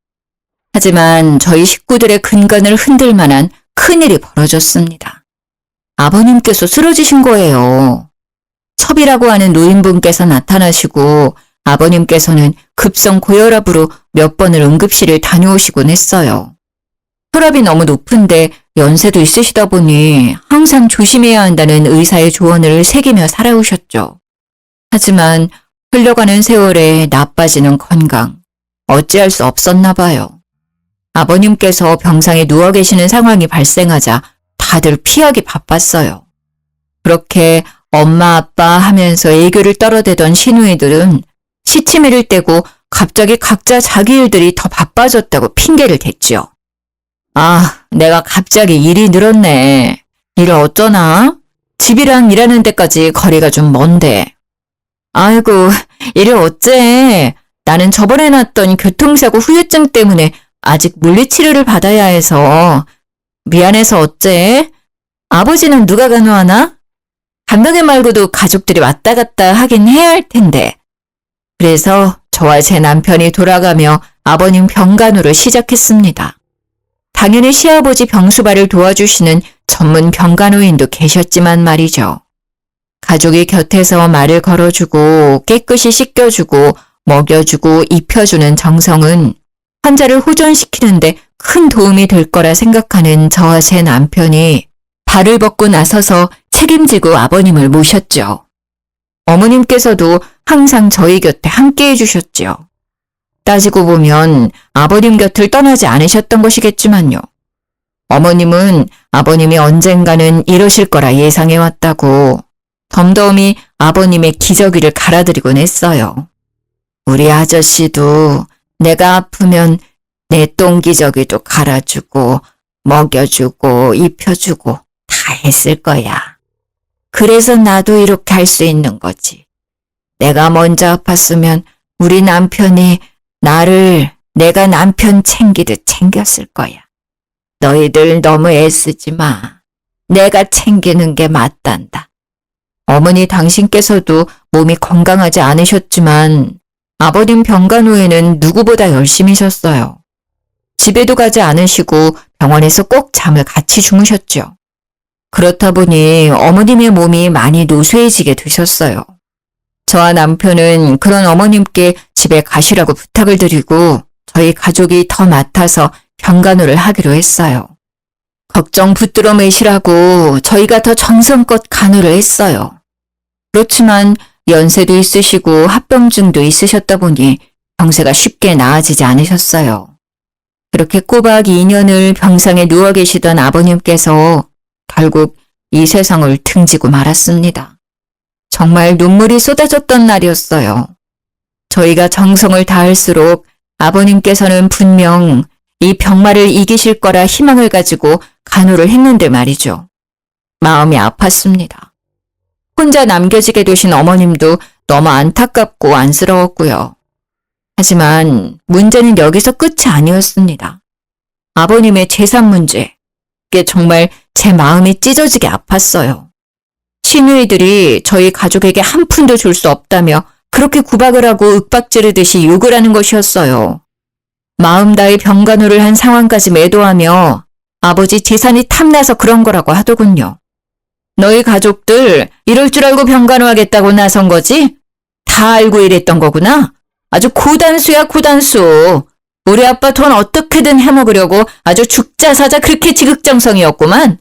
Speaker 1: 하지만 저희 식구들의 근간을 흔들 만한 큰일이 벌어졌습니다. 아버님께서 쓰러지신 거예요. 첩이라고 하는 노인분께서 나타나시고 아버님께서는 급성 고혈압으로 몇 번을 응급실을 다녀오시곤 했어요. 혈압이 너무 높은데 연세도 있으시다 보니 항상 조심해야 한다는 의사의 조언을 새기며 살아오셨죠. 하지만 흘러가는 세월에 나빠지는 건강, 어찌할 수 없었나 봐요. 아버님께서 병상에 누워 계시는 상황이 발생하자 다들 피하기 바빴어요. 그렇게 엄마 아빠 하면서 애교를 떨어대던 시누이들은 시치미를 떼고 갑자기 각자 자기 일들이 더 바빠졌다고 핑계를 댔지요. 아, 내가 갑자기 일이 늘었네. 일을 어쩌나? 집이랑 일하는 데까지 거리가 좀 먼데. 아이고, 일을 어째? 나는 저번에 났던 교통사고 후유증 때문에 아직 물리치료를 받아야 해서. 미안해서 어째? 아버지는 누가 간호하나? 간병인 말고도 가족들이 왔다 갔다 하긴 해야 할 텐데. 그래서 저와 제 남편이 돌아가며 아버님 병간호를 시작했습니다. 당연히 시아버지 병수발을 도와주시는 전문 병간호인도 계셨지만 말이죠. 가족이 곁에서 말을 걸어주고 깨끗이 씻겨주고 먹여주고 입혀주는 정성은 환자를 호전시키는데 큰 도움이 될 거라 생각하는 저와 제 남편이 발을 벗고 나서서 책임지고 아버님을 모셨죠. 어머님께서도 항상 저희 곁에 함께 해주셨죠. 따지고 보면 아버님 곁을 떠나지 않으셨던 것이겠지만요. 어머님은 아버님이 언젠가는 이러실 거라 예상해왔다고 덤덤히 아버님의 기저귀를 갈아드리곤 했어요. 우리 아저씨도 내가 아프면 내 똥기저귀도 갈아주고 먹여주고 입혀주고 다 했을 거야. 그래서 나도 이렇게 할 수 있는 거지. 내가 먼저 아팠으면 우리 남편이 나를 내가 남편 챙기듯 챙겼을 거야. 너희들 너무 애쓰지 마. 내가 챙기는 게 맞단다. 어머니 당신께서도 몸이 건강하지 않으셨지만 아버님 병간호에는 누구보다 열심히셨어요. 집에도 가지 않으시고 병원에서 꼭 잠을 같이 주무셨죠. 그렇다 보니 어머님의 몸이 많이 노쇠해지게 되셨어요. 저와 남편은 그런 어머님께 집에 가시라고 부탁을 드리고 저희 가족이 더 맡아서 병간호를 하기로 했어요. 걱정 붙들어 매시라고 저희가 더 정성껏 간호를 했어요. 그렇지만 연세도 있으시고 합병증도 있으셨다 보니 병세가 쉽게 나아지지 않으셨어요. 그렇게 꼬박 2년을 병상에 누워 계시던 아버님께서 결국 이 세상을 등지고 말았습니다. 정말 눈물이 쏟아졌던 날이었어요. 저희가 정성을 다할수록 아버님께서는 분명 이 병마를 이기실 거라 희망을 가지고 간호를 했는데 말이죠. 마음이 아팠습니다. 혼자 남겨지게 되신 어머님도 너무 안타깝고 안쓰러웠고요. 하지만 문제는 여기서 끝이 아니었습니다. 아버님의 재산 문제. 그게 정말 제 마음이 찢어지게 아팠어요. 시누이들이 저희 가족에게 한 푼도 줄 수 없다며 그렇게 구박을 하고 윽박지르듯이 욕을 하는 것이었어요. 마음 다해 병간호를 한 상황까지 매도하며 아버지 재산이 탐나서 그런 거라고 하더군요. 너희 가족들 이럴 줄 알고 병간호하겠다고 나선 거지? 다 알고 이랬던 거구나? 아주 고단수야 고단수. 우리 아빠 돈 어떻게든 해먹으려고 아주 죽자사자 그렇게 지극정성이었구만.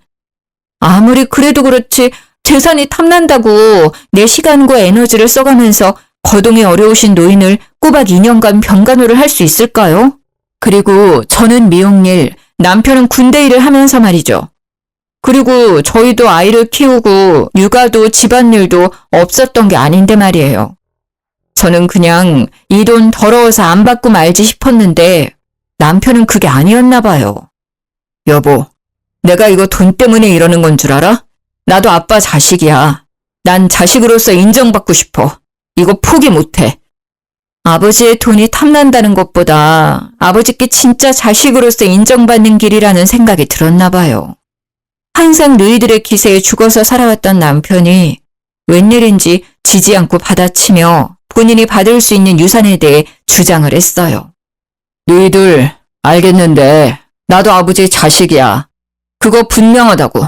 Speaker 1: 아무리 그래도 그렇지 재산이 탐난다고 내 시간과 에너지를 써가면서 거동이 어려우신 노인을 꼬박 2년간 병간호를 할 수 있을까요? 그리고 저는 미용일, 남편은 군대 일을 하면서 말이죠. 그리고 저희도 아이를 키우고 육아도 집안일도 없었던 게 아닌데 말이에요. 저는 그냥 이 돈 더러워서 안 받고 말지 싶었는데 남편은 그게 아니었나 봐요. 여보, 내가 이거 돈 때문에 이러는 건 줄 알아? 나도 아빠 자식이야. 난 자식으로서 인정받고 싶어. 이거 포기 못해. 아버지의 돈이 탐난다는 것보다 아버지께 진짜 자식으로서 인정받는 길이라는 생각이 들었나 봐요. 항상 너희들의 기세에 죽어서 살아왔던 남편이 웬일인지 지지 않고 받아치며 본인이 받을 수 있는 유산에 대해 주장을 했어요. 너희들 알겠는데 나도 아버지의 자식이야. 그거 분명하다고.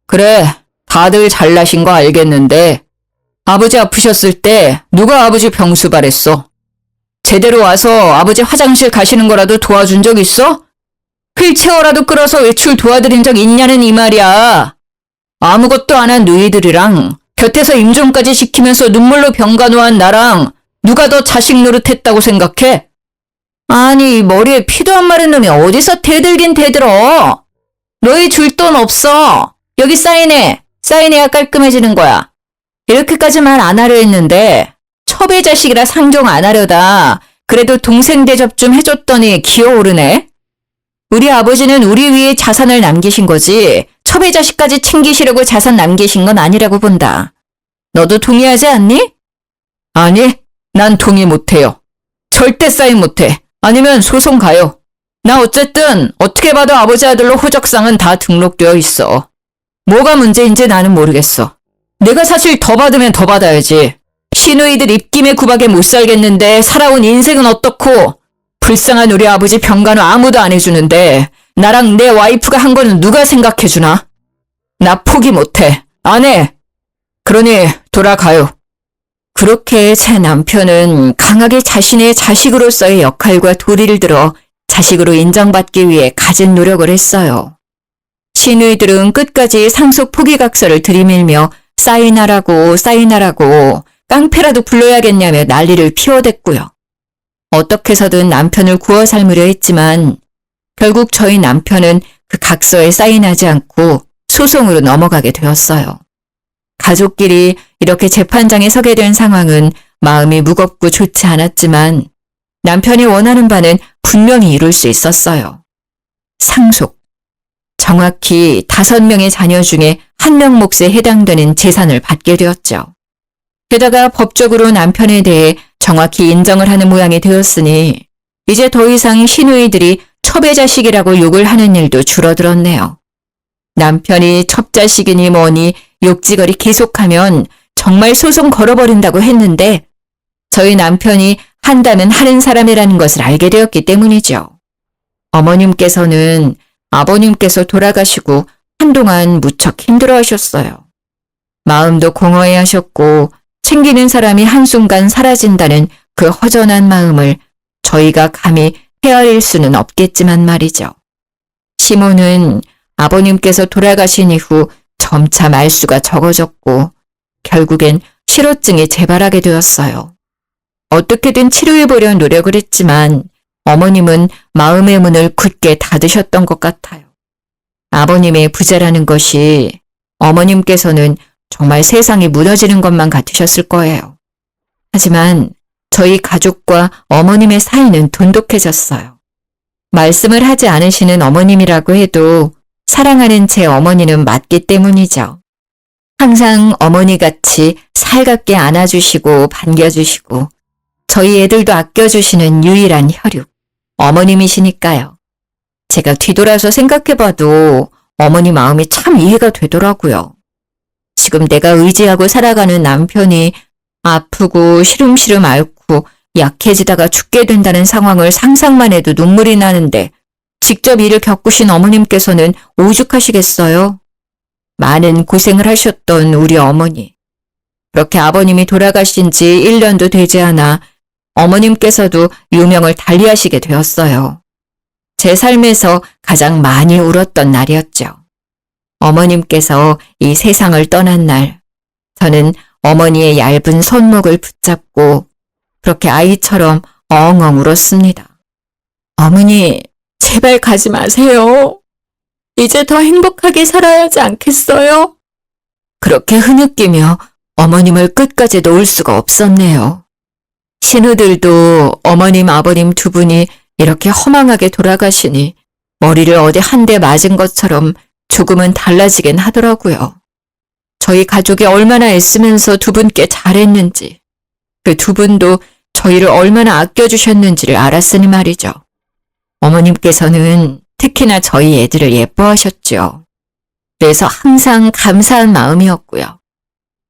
Speaker 1: 그래, 다들 잘나신 거 알겠는데 아버지 아프셨을 때 누가 아버지 병수발했어? 제대로 와서 아버지 화장실 가시는 거라도 도와준 적 있어? 휠체어라도 끌어서 외출 도와드린 적 있냐는 이 말이야. 아무것도 안 한 누이들이랑 곁에서 임종까지 시키면서 눈물로 병간호한 나랑 누가 더 자식 노릇했다고 생각해? 아니, 머리에 피도 안 마른 놈이 어디서 대들긴 대들어. 너희 줄 돈 없어. 여기 사인해. 사인해야 깔끔해지는 거야. 이렇게까지 말 안 하려 했는데 첩의 자식이라 상종 안 하려다 그래도 동생 대접 좀 해줬더니 기어오르네. 우리 아버지는 우리 위에 자산을 남기신 거지 첩의 자식까지 챙기시려고 자산 남기신 건 아니라고 본다. 너도 동의하지 않니? 아니, 난 동의 못해요. 절대 사인 못해. 아니면 소송 가요. 나 어쨌든 어떻게 봐도 아버지 아들로 호적상은 다 등록되어 있어. 뭐가 문제인지 나는 모르겠어. 내가 사실 더 받으면 더 받아야지. 시누이들 입김에 구박에 못 살겠는데 살아온 인생은 어떻고 불쌍한 우리 아버지 병간호 아무도 안 해주는데 나랑 내 와이프가 한 거는 누가 생각해주나? 나 포기 못해. 안 해. 그러니 돌아가요. 그렇게 제 남편은 강하게 자신의 자식으로서의 역할과 도리를 들어 자식으로 인정받기 위해 가진 노력을 했어요. 시누이들은 끝까지 상속 포기각서를 들이밀며 사인하라고 깡패라도 불러야겠냐며 난리를 피워댔고요. 어떻게 해서든 남편을 구워 삶으려 했지만 결국 저희 남편은 그 각서에 사인하지 않고 소송으로 넘어가게 되었어요. 가족끼리 이렇게 재판장에 서게 된 상황은 마음이 무겁고 좋지 않았지만 남편이 원하는 바는 분명히 이룰 수 있었어요. 상속. 정확히 5명의 자녀 중에 1명 몫에 해당되는 재산을 받게 되었죠. 게다가 법적으로 남편에 대해 정확히 인정을 하는 모양이 되었으니 이제 더 이상 시누이들이 첩의 자식이라고 욕을 하는 일도 줄어들었네요. 남편이 첩자식이니 뭐니 욕지거리 계속하면 정말 소송 걸어버린다고 했는데 저희 남편이 한다면 하는 사람이라는 것을 알게 되었기 때문이죠. 어머님께서는 아버님께서 돌아가시고 한동안 무척 힘들어하셨어요. 마음도 공허해하셨고 챙기는 사람이 한순간 사라진다는 그 허전한 마음을 저희가 감히 헤아릴 수는 없겠지만 말이죠. 시모는 아버님께서 돌아가신 이후 점차 말수가 적어졌고 결국엔 실어증이 재발하게 되었어요. 어떻게든 치료해보려 노력을 했지만 어머님은 마음의 문을 굳게 닫으셨던 것 같아요. 아버님의 부재라는 것이 어머님께서는 정말 세상이 무너지는 것만 같으셨을 거예요. 하지만 저희 가족과 어머님의 사이는 돈독해졌어요. 말씀을 하지 않으시는 어머님이라고 해도 사랑하는 제 어머니는 맞기 때문이죠. 항상 어머니같이 살갑게 안아주시고 반겨주시고 저희 애들도 아껴주시는 유일한 혈육, 어머님이시니까요. 제가 뒤돌아서 생각해봐도 어머니 마음이 참 이해가 되더라고요. 지금 내가 의지하고 살아가는 남편이 아프고 시름시름 앓고 약해지다가 죽게 된다는 상황을 상상만 해도 눈물이 나는데 직접 이를 겪으신 어머님께서는 오죽하시겠어요? 많은 고생을 하셨던 우리 어머니. 그렇게 아버님이 돌아가신 지 1년도 되지 않아 어머님께서도 유명을 달리하시게 되었어요. 제 삶에서 가장 많이 울었던 날이었죠. 어머님께서 이 세상을 떠난 날, 저는 어머니의 얇은 손목을 붙잡고 그렇게 아이처럼 엉엉 울었습니다. 어머니, 제발 가지 마세요. 이제 더 행복하게 살아야 하지 않겠어요? 그렇게 흐느끼며 어머님을 끝까지 놓을 수가 없었네요. 신우들도 어머님, 아버님 두 분이 이렇게 허망하게 돌아가시니 머리를 어디 한 대 맞은 것처럼 조금은 달라지긴 하더라고요. 저희 가족이 얼마나 애쓰면서 두 분께 잘했는지, 그 두 분도 저희를 얼마나 아껴주셨는지를 알았으니 말이죠. 어머님께서는 특히나 저희 애들을 예뻐하셨죠. 그래서 항상 감사한 마음이었고요.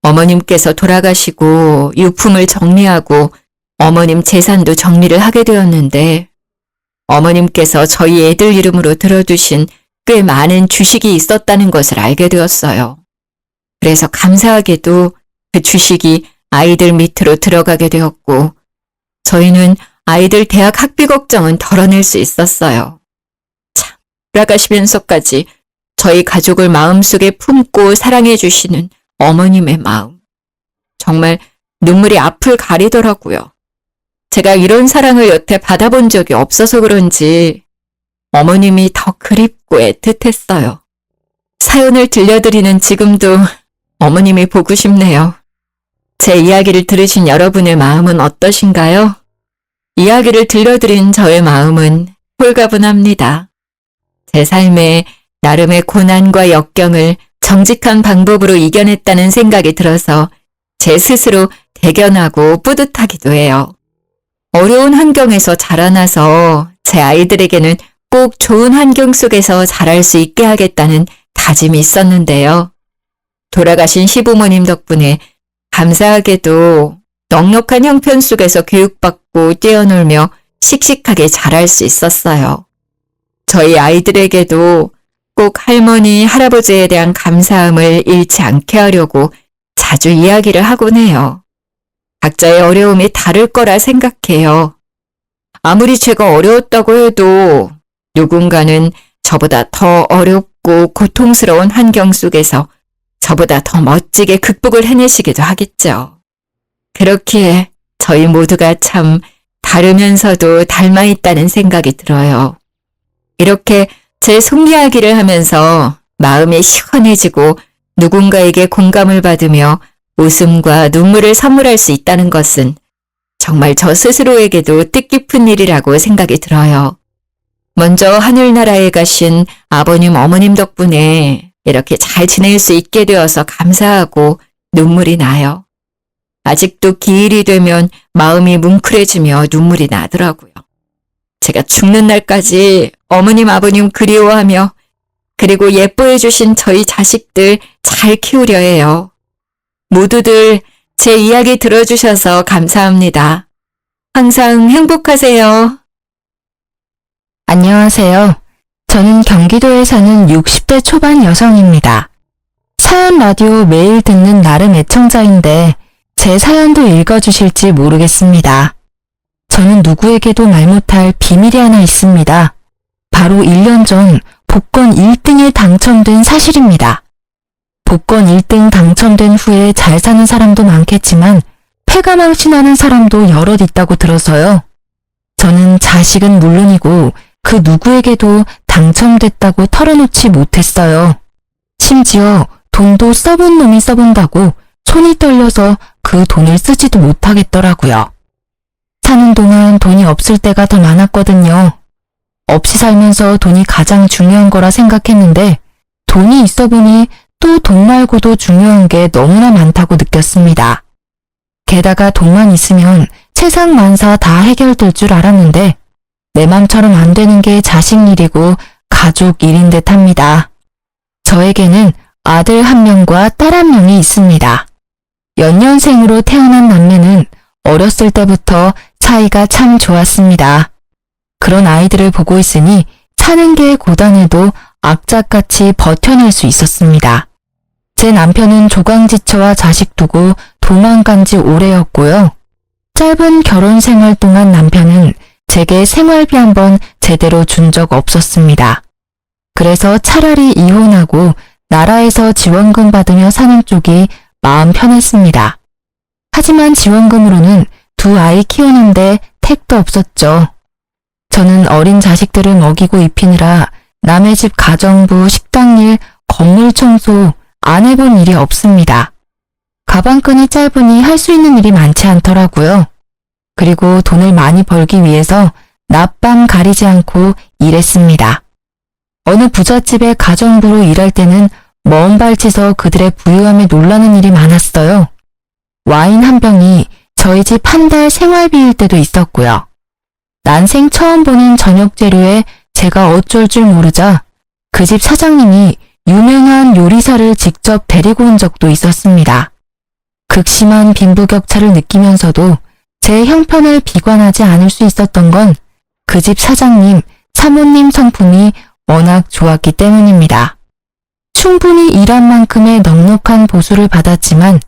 Speaker 1: 어머님께서 돌아가시고 유품을 정리하고 어머님 재산도 정리를 하게 되었는데 어머님께서 저희 애들 이름으로 들어두신 꽤 많은 주식이 있었다는 것을 알게 되었어요. 그래서 감사하게도 그 주식이 아이들 밑으로 들어가게 되었고 저희는 아이들 대학 학비 걱정은 덜어낼 수 있었어요. 참, 돌아가시면서까지 저희 가족을 마음속에 품고 사랑해 주시는 어머님의 마음. 정말 눈물이 앞을 가리더라고요. 제가 이런 사랑을 여태 받아본 적이 없어서 그런지 어머님이 더 그립고 애틋했어요. 사연을 들려드리는 지금도 어머님이 보고 싶네요. 제 이야기를 들으신 여러분의 마음은 어떠신가요? 이야기를 들려드린 저의 마음은 홀가분합니다. 제 삶에 나름의 고난과 역경을 정직한 방법으로 이겨냈다는 생각이 들어서 제 스스로 대견하고 뿌듯하기도 해요. 어려운 환경에서 자라나서 제 아이들에게는 꼭 좋은 환경 속에서 자랄 수 있게 하겠다는 다짐이 있었는데요. 돌아가신 시부모님 덕분에 감사하게도 넉넉한 형편 속에서 교육받고 뛰어놀며 씩씩하게 자랄 수 있었어요. 저희 아이들에게도 꼭 할머니, 할아버지에 대한 감사함을 잃지 않게 하려고 자주 이야기를 하곤 해요. 각자의 어려움이 다를 거라 생각해요. 아무리 제가 어려웠다고 해도 누군가는 저보다 더 어렵고 고통스러운 환경 속에서 저보다 더 멋지게 극복을 해내시기도 하겠죠. 그렇기에 저희 모두가 참 다르면서도 닮아있다는 생각이 들어요. 이렇게 제 속이야기를 하면서 마음이 시원해지고 누군가에게 공감을 받으며 웃음과 눈물을 선물할 수 있다는 것은 정말 저 스스로에게도 뜻깊은 일이라고 생각이 들어요. 먼저 하늘나라에 가신 아버님, 어머님 덕분에 이렇게 잘 지낼 수 있게 되어서 감사하고 눈물이 나요. 아직도 기일이 되면 마음이 뭉클해지며 눈물이 나더라고요. 제가 죽는 날까지 어머님, 아버님 그리워하며 그리고 예뻐해 주신 저희 자식들 잘 키우려 해요. 모두들 제 이야기 들어주셔서 감사합니다. 항상 행복하세요.
Speaker 3: 안녕하세요. 저는 경기도에 사는 60대 초반 여성입니다. 사연 라디오 매일 듣는 나름 애청자인데 제 사연도 읽어주실지 모르겠습니다. 저는 누구에게도 말 못할 비밀이 하나 있습니다. 바로 1년 전 복권 1등에 당첨된 사실입니다. 복권 1등 당첨된 후에 잘 사는 사람도 많겠지만 패가망신하는 사람도 여럿 있다고 들어서요. 저는 자식은 물론이고 그 누구에게도 당첨됐다고 털어놓지 못했어요. 심지어 돈도 써본 놈이 써본다고 손이 떨려서 그 돈을 쓰지도 못하겠더라고요. 사는 동안 돈이 없을 때가 더 많았거든요. 없이 살면서 돈이 가장 중요한 거라 생각했는데 돈이 있어 보니 또 돈 말고도 중요한 게 너무나 많다고 느꼈습니다. 게다가 돈만 있으면 세상 만사 다 해결될 줄 알았는데 내 맘처럼 안 되는 게 자식 일이고 가족 일인 듯 합니다. 저에게는 아들 1명과 딸 1명이 있습니다. 연년생으로 태어난 남매는 어렸을 때부터 사이가 참 좋았습니다. 그런 아이들을 보고 있으니 사는 게 고단해도 악착같이 버텨낼 수 있었습니다. 제 남편은 조강지처와 자식 두고 도망간 지 오래였고요. 짧은 결혼 생활 동안 남편은 제게 생활비 한번 제대로 준 적 없었습니다. 그래서 차라리 이혼하고 나라에서 지원금 받으며 사는 쪽이 마음 편했습니다. 하지만 지원금으로는 2 아이 키우는데 택도 없었죠. 저는 어린 자식들을 먹이고 입히느라 남의 집 가정부, 식당일, 건물 청소 안 해본 일이 없습니다. 가방끈이 짧으니 할 수 있는 일이 많지 않더라고요. 그리고 돈을 많이 벌기 위해서 낮밤 가리지 않고 일했습니다. 어느 부잣집의 가정부로 일할 때는 먼 발치서 그들의 부유함에 놀라는 일이 많았어요. 와인 한 병이 저희 집 한 달 생활비일 때도 있었고요. 난생 처음 보는 저녁 재료에 제가 어쩔 줄 모르자 그 집 사장님이 유명한 요리사를 직접 데리고 온 적도 있었습니다. 극심한 빈부격차를 느끼면서도 제 형편을 비관하지 않을 수 있었던 건 그 집 사장님, 사모님 성품이 워낙 좋았기 때문입니다. 충분히 일한 만큼의 넉넉한 보수를 받았지만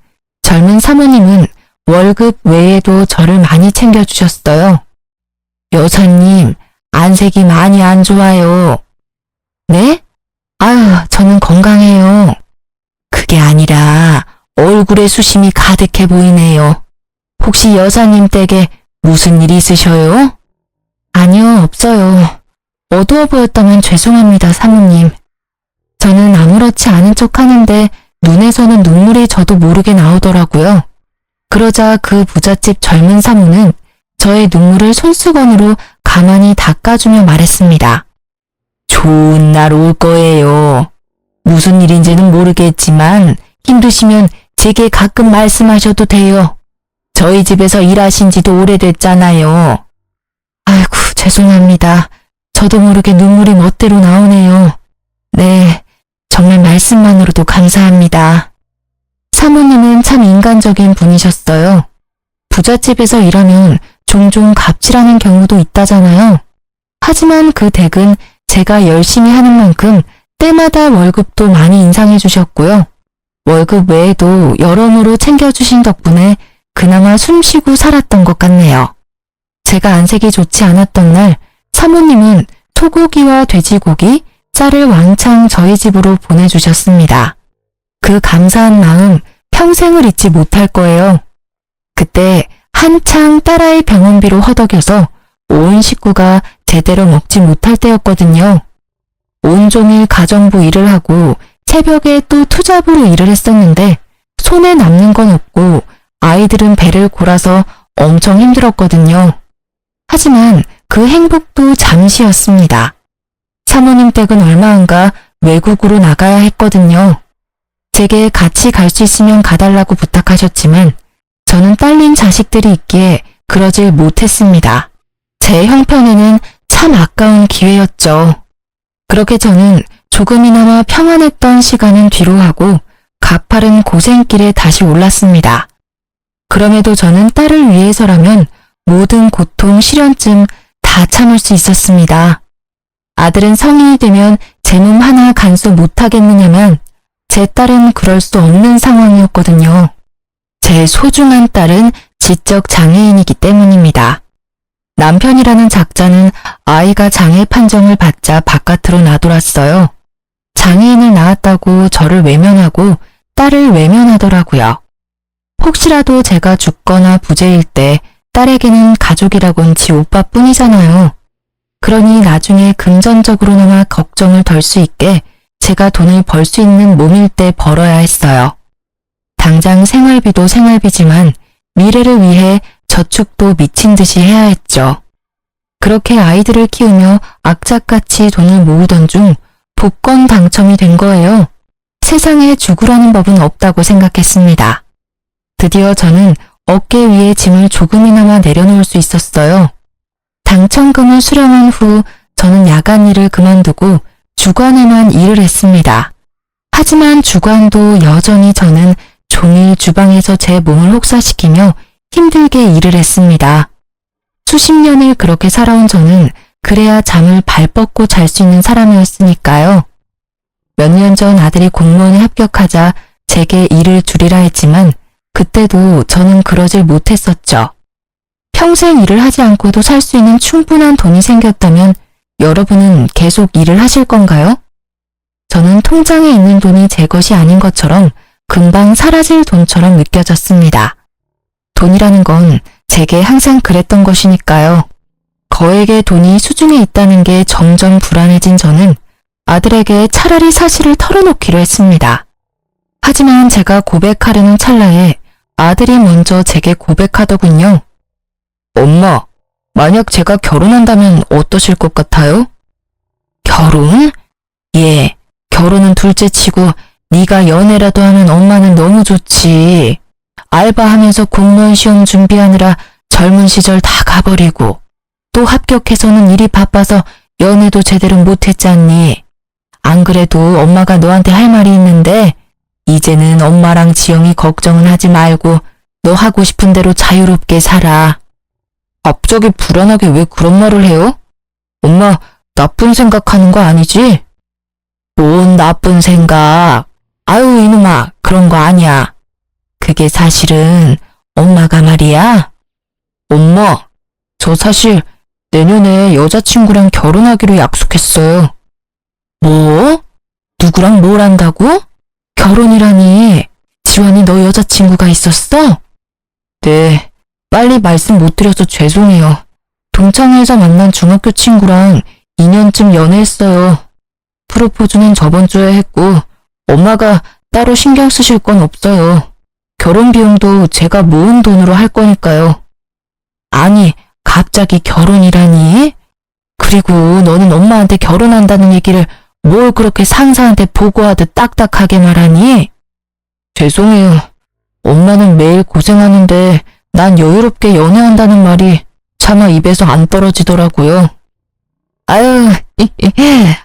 Speaker 3: 젊은 사모님은 월급 외에도 저를 많이 챙겨주셨어요. 여사님, 안색이 많이 안 좋아요. 네? 아유, 저는 건강해요. 그게 아니라 얼굴에 수심이 가득해 보이네요. 혹시 여사님 댁에 무슨 일 있으셔요? 아니요, 없어요. 어두워 보였다면 죄송합니다, 사모님. 저는 아무렇지 않은 척 하는데 눈에서는 눈물이 저도 모르게 나오더라고요. 그러자 그 부잣집 젊은 사모는 저의 눈물을 손수건으로 가만히 닦아주며 말했습니다. 좋은 날 올 거예요. 무슨 일인지는 모르겠지만 힘드시면 제게 가끔 말씀하셔도 돼요. 저희 집에서 일하신 지도 오래됐잖아요. 아이고, 죄송합니다. 저도 모르게 눈물이 멋대로 나오네요. 네, 정말 말씀만으로도 감사합니다. 사모님은 참 인간적인 분이셨어요. 부잣집에서 일하면 종종 갑질하는 경우도 있다잖아요. 하지만 그 댁은 제가 열심히 하는 만큼 때마다 월급도 많이 인상해 주셨고요. 월급 외에도 여러모로 챙겨주신 덕분에 그나마 숨쉬고 살았던 것 같네요. 제가 안색이 좋지 않았던 날 사모님은 소고기와 돼지고기, 쌀을 왕창 저희 집으로 보내주셨습니다. 그 감사한 마음 평생을 잊지 못할 거예요. 그때 한창 딸아이 병원비로 허덕여서 온 식구가 제대로 먹지 못할 때였거든요. 온종일 가정부 일을 하고 새벽에 또 투잡으로 일을 했었는데 손에 남는 건 없고 아이들은 배를 골아서 엄청 힘들었거든요. 하지만 그 행복도 잠시였습니다. 사모님 댁은 얼마 안가 외국으로 나가야 했거든요. 제게 같이 갈 수 있으면 가달라고 부탁하셨지만 저는 딸린 자식들이 있기에 그러질 못했습니다. 제 형편에는 참 아까운 기회였죠. 그렇게 저는 조금이나마 평안했던 시간은 뒤로 하고 가파른 고생길에 다시 올랐습니다. 그럼에도 저는 딸을 위해서라면 모든 고통, 시련쯤 다 참을 수 있었습니다. 아들은 성인이 되면 제 몸 하나 간수 못하겠느냐만 제 딸은 그럴 수 없는 상황이었거든요. 제 소중한 딸은 지적 장애인이기 때문입니다. 남편이라는 작자는 아이가 장애 판정을 받자 바깥으로 나돌았어요. 장애인을 낳았다고 저를 외면하고 딸을 외면하더라고요. 혹시라도 제가 죽거나 부재일 때 딸에게는 가족이라곤 지 오빠뿐이잖아요. 그러니 나중에 금전적으로나마 걱정을 덜 수 있게 제가 돈을 벌 수 있는 몸일 때 벌어야 했어요. 당장 생활비도 생활비지만 미래를 위해 저축도 미친 듯이 해야 했죠. 그렇게 아이들을 키우며 악착같이 돈을 모으던 중 복권 당첨이 된 거예요. 세상에 죽으라는 법은 없다고 생각했습니다. 드디어 저는 어깨 위에 짐을 조금이나마 내려놓을 수 있었어요. 당첨금을 수령한 후 저는 야간 일을 그만두고 주간에만 일을 했습니다. 하지만 주간도 여전히 저는 종일 주방에서 제 몸을 혹사시키며 힘들게 일을 했습니다. 수십 년을 그렇게 살아온 저는 그래야 잠을 발 뻗고 잘 수 있는 사람이었으니까요. 몇 년 전 아들이 공무원에 합격하자 제게 일을 줄이라 했지만 그때도 저는 그러질 못했었죠. 평생 일을 하지 않고도 살 수 있는 충분한 돈이 생겼다면 여러분은 계속 일을 하실 건가요? 저는 통장에 있는 돈이 제 것이 아닌 것처럼 금방 사라질 돈처럼 느껴졌습니다. 돈이라는 건 제게 항상 그랬던 것이니까요. 거액의 돈이 수중에 있다는 게 점점 불안해진 저는 아들에게 차라리 사실을 털어놓기로 했습니다. 하지만 제가 고백하려는 찰나에 아들이 먼저 제게 고백하더군요. 엄마, 만약 제가 결혼한다면 어떠실 것 같아요? 결혼? 예, 결혼은 둘째치고 네가 연애라도 하면 엄마는 너무 좋지. 알바하면서 공무원 시험 준비하느라 젊은 시절 다 가버리고 또 합격해서는 일이 바빠서 연애도 제대로 못했잖니. 안 그래도 엄마가 너한테 할 말이 있는데 이제는 엄마랑 지영이 걱정은 하지 말고 너 하고 싶은 대로 자유롭게 살아. 갑자기 불안하게 왜 그런 말을 해요? 엄마, 나쁜 생각하는 거 아니지? 뭔 나쁜 생각. 아유 이놈아, 그런 거 아니야. 그게 사실은 엄마가 말이야. 엄마, 저 사실 내년에 여자친구랑 결혼하기로 약속했어요. 뭐? 누구랑 뭘 한다고? 결혼이라니. 지환이 너 여자친구가 있었어? 네, 빨리 말씀 못 드려서 죄송해요. 동창회에서 만난 중학교 친구랑 2년쯤 연애했어요. 프로포즈는 저번 주에 했고 엄마가 따로 신경 쓰실 건 없어요. 결혼 비용도 제가 모은 돈으로 할 거니까요. 아니, 갑자기 결혼이라니? 그리고 너는 엄마한테 결혼한다는 얘기를 뭘 그렇게 상사한테 보고하듯 딱딱하게 말하니? 죄송해요. 엄마는 매일 고생하는데 난 여유롭게 연애한다는 말이 차마 입에서 안 떨어지더라고요. 아유,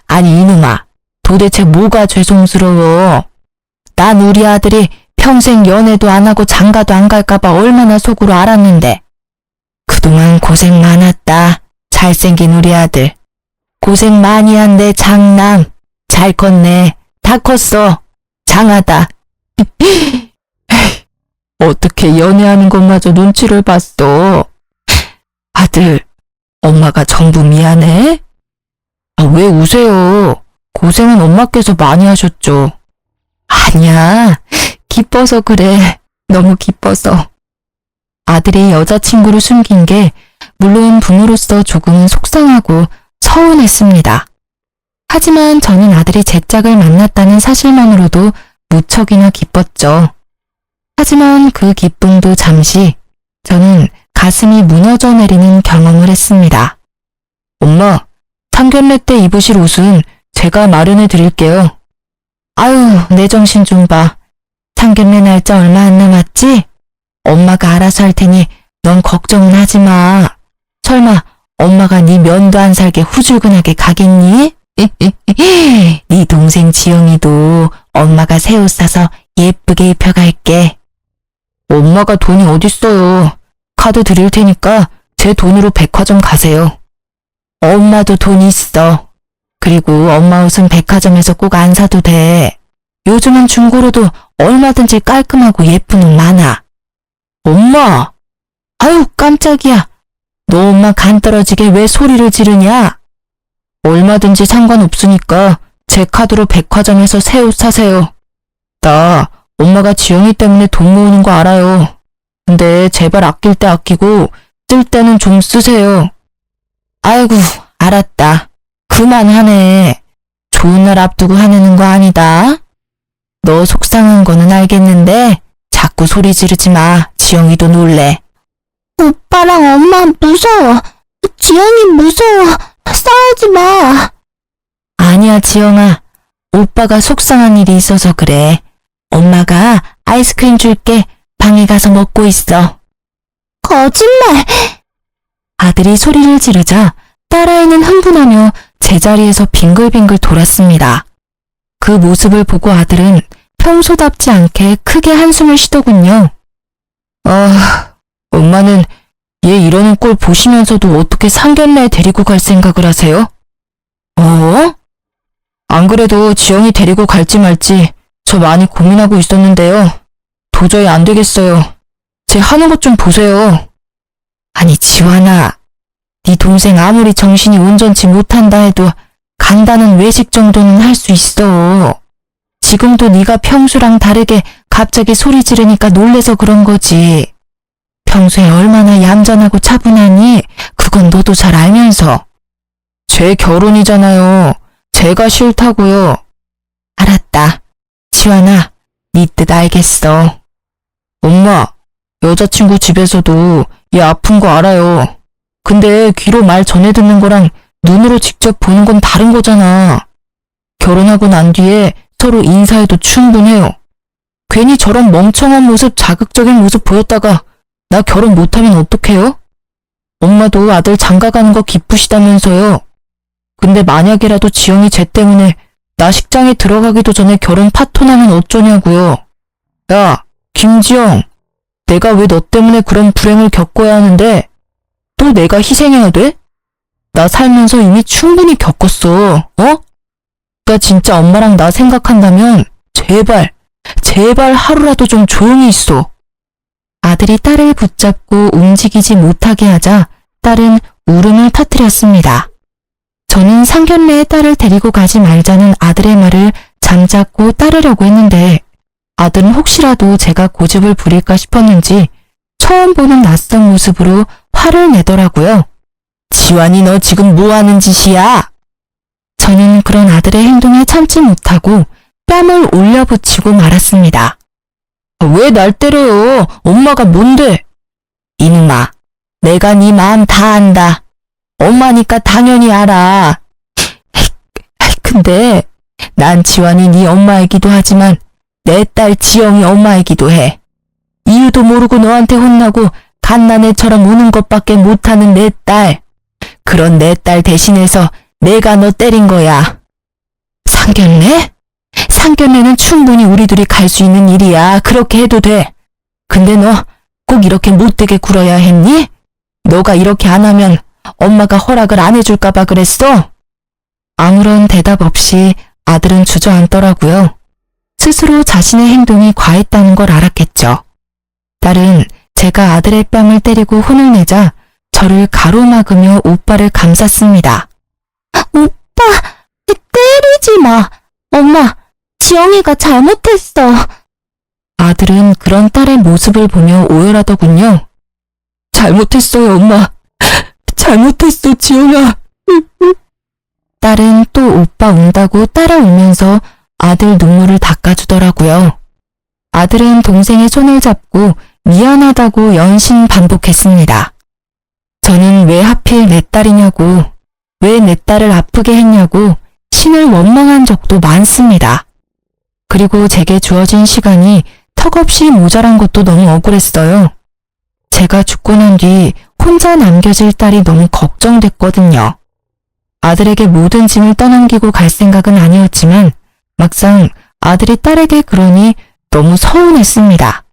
Speaker 3: 아니 이놈아, 도대체 뭐가 죄송스러워? 난 우리 아들이 평생 연애도 안 하고 장가도 안 갈까봐 얼마나 속으로 알았는데. 그동안 고생 많았다. 잘생긴 우리 아들. 고생 많이 한 내 장남. 잘 컸네. 다 컸어. 장하다. 어떻게 연애하는 것마저 눈치를 봤어? 아들, 엄마가 전부 미안해? 아, 왜 우세요? 고생은 엄마께서 많이 하셨죠. 아니야. 기뻐서 그래. 너무 기뻐서. 아들이 여자친구를 숨긴 게 물론 부모로서 조금은 속상하고 서운했습니다. 하지만 저는 아들이 제 짝을 만났다는 사실만으로도 무척이나 기뻤죠. 하지만 그 기쁨도 잠시 저는 가슴이 무너져 내리는 경험을 했습니다. 엄마, 상견례 때 입으실 옷은 제가 마련해 드릴게요. 아유, 내 정신 좀 봐. 상견례 날짜 얼마 안 남았지? 엄마가 알아서 할 테니 넌 걱정은 하지 마. 설마 엄마가 네 면도 안 살게 후줄근하게 가겠니? 네 동생 지영이도 엄마가 새 옷 사서 예쁘게 입혀갈게. 엄마가 돈이 어딨어요. 카드 드릴 테니까 제 돈으로 백화점 가세요. 엄마도 돈 있어. 그리고 엄마 옷은 백화점에서 꼭 안 사도 돼. 요즘은 중고로도 얼마든지 깔끔하고 예쁜 옷 많아. 엄마! 아유, 깜짝이야. 너 엄마 간 떨어지게 왜 소리를 지르냐? 얼마든지 상관없으니까 제 카드로 백화점에서 새 옷 사세요. 나 엄마가 지영이 때문에 돈 모으는 거 알아요. 근데 제발 아낄 때 아끼고 쓸 때는 좀 쓰세요. 아이고, 알았다. 그만하네. 좋은 날 앞두고 화내는 거 아니다. 너 속상한 거는 알겠는데 자꾸 소리 지르지 마. 지영이도 놀래.
Speaker 2: 오빠랑 엄마 무서워. 지영이 무서워. 싸우지 마.
Speaker 3: 아니야, 지영아. 오빠가 속상한 일이 있어서 그래. 엄마가 아이스크림 줄게. 방에 가서 먹고 있어.
Speaker 2: 거짓말.
Speaker 3: 아들이 소리를 지르자 딸아이는 흥분하며 제자리에서 빙글빙글 돌았습니다. 그 모습을 보고 아들은 평소답지 않게 크게 한숨을 쉬더군요. 아, 엄마는 얘 이러는 꼴 보시면서도 어떻게 상견례에 데리고 갈 생각을 하세요? 어? 안 그래도 지영이 데리고 갈지 말지 저 많이 고민하고 있었는데요. 도저히 안 되겠어요. 제 하는 것 좀 보세요. 아니, 지환아. 네 동생 아무리 정신이 온전치 못한다 해도 간단한 외식 정도는 할 수 있어. 지금도 네가 평소랑 다르게 갑자기 소리 지르니까 놀래서 그런 거지. 평소에 얼마나 얌전하고 차분하니 그건 너도 잘 알면서. 제 결혼이잖아요. 제가 싫다고요. 알았다. 지환아, 네 뜻 알겠어. 엄마, 여자친구 집에서도 얘 아픈 거 알아요. 근데 귀로 말 전해 듣는 거랑 눈으로 직접 보는 건 다른 거잖아. 결혼하고 난 뒤에 서로 인사해도 충분해요. 괜히 저런 멍청한 모습, 자극적인 모습 보였다가 나 결혼 못하면 어떡해요? 엄마도 아들 장가 가는 거 기쁘시다면서요. 근데 만약이라도 지영이 쟤 때문에 나 식장에 들어가기도 전에 결혼 파토나면 어쩌냐고요. 야, 김지영, 내가 왜 너 때문에 그런 불행을 겪어야 하는데 또 내가 희생해야 돼? 나 살면서 이미 충분히 겪었어. 어? 나 진짜 엄마랑 나 생각한다면 제발 하루라도 좀 조용히 있어. 아들이 딸을 붙잡고 움직이지 못하게 하자 딸은 울음을 터뜨렸습니다. 저는 상견례에 딸을 데리고 가지 말자는 아들의 말을 잠자코 따르려고 했는데 아들은 혹시라도 제가 고집을 부릴까 싶었는지 처음 보는 낯선 모습으로 화를 내더라고요. 지환이 너 지금 뭐 하는 짓이야? 저는 그런 아들의 행동에 참지 못하고 뺨을 올려붙이고 말았습니다. 왜 날 때려요? 엄마가 뭔데? 이놈아, 내가 네 마음 다 안다. 엄마니까 당연히 알아. 근데 난 지환이 네 엄마이기도 하지만 내 딸 지영이 엄마이기도 해. 이유도 모르고 너한테 혼나고 갓난애처럼 우는 것밖에 못하는 내 딸. 그런 내 딸 대신해서 내가 너 때린 거야. 상견례? 상견례는 충분히 우리 둘이 갈 수 있는 일이야. 그렇게 해도 돼. 근데 너 꼭 이렇게 못되게 굴어야 했니? 너가 이렇게 안 하면 엄마가 허락을 안 해줄까 봐 그랬어? 아무런 대답 없이 아들은 주저앉더라고요. 스스로 자신의 행동이 과했다는 걸 알았겠죠. 딸은 제가 아들의 뺨을 때리고 혼을 내자 저를 가로막으며 오빠를 감쌌습니다. 오빠, 때리지 마. 엄마, 지영이가 잘못했어. 아들은 그런 딸의 모습을 보며 오열하더군요. 잘못했어요, 엄마. 잘못했어, 지영아. 딸은 또 오빠 운다고 따라 울면서 아들 눈물을 닦아주더라고요. 아들은 동생의 손을 잡고 미안하다고 연신 반복했습니다. 저는 왜 하필 내 딸이냐고, 왜 내 딸을 아프게 했냐고 신을 원망한 적도 많습니다. 그리고 제게 주어진 시간이 턱없이 모자란 것도 너무 억울했어요. 제가 죽고 난 뒤 혼자 남겨질 딸이 너무 걱정됐거든요. 아들에게 모든 짐을 떠넘기고 갈 생각은 아니었지만 막상 아들이 딸에게 그러니 너무 서운했습니다.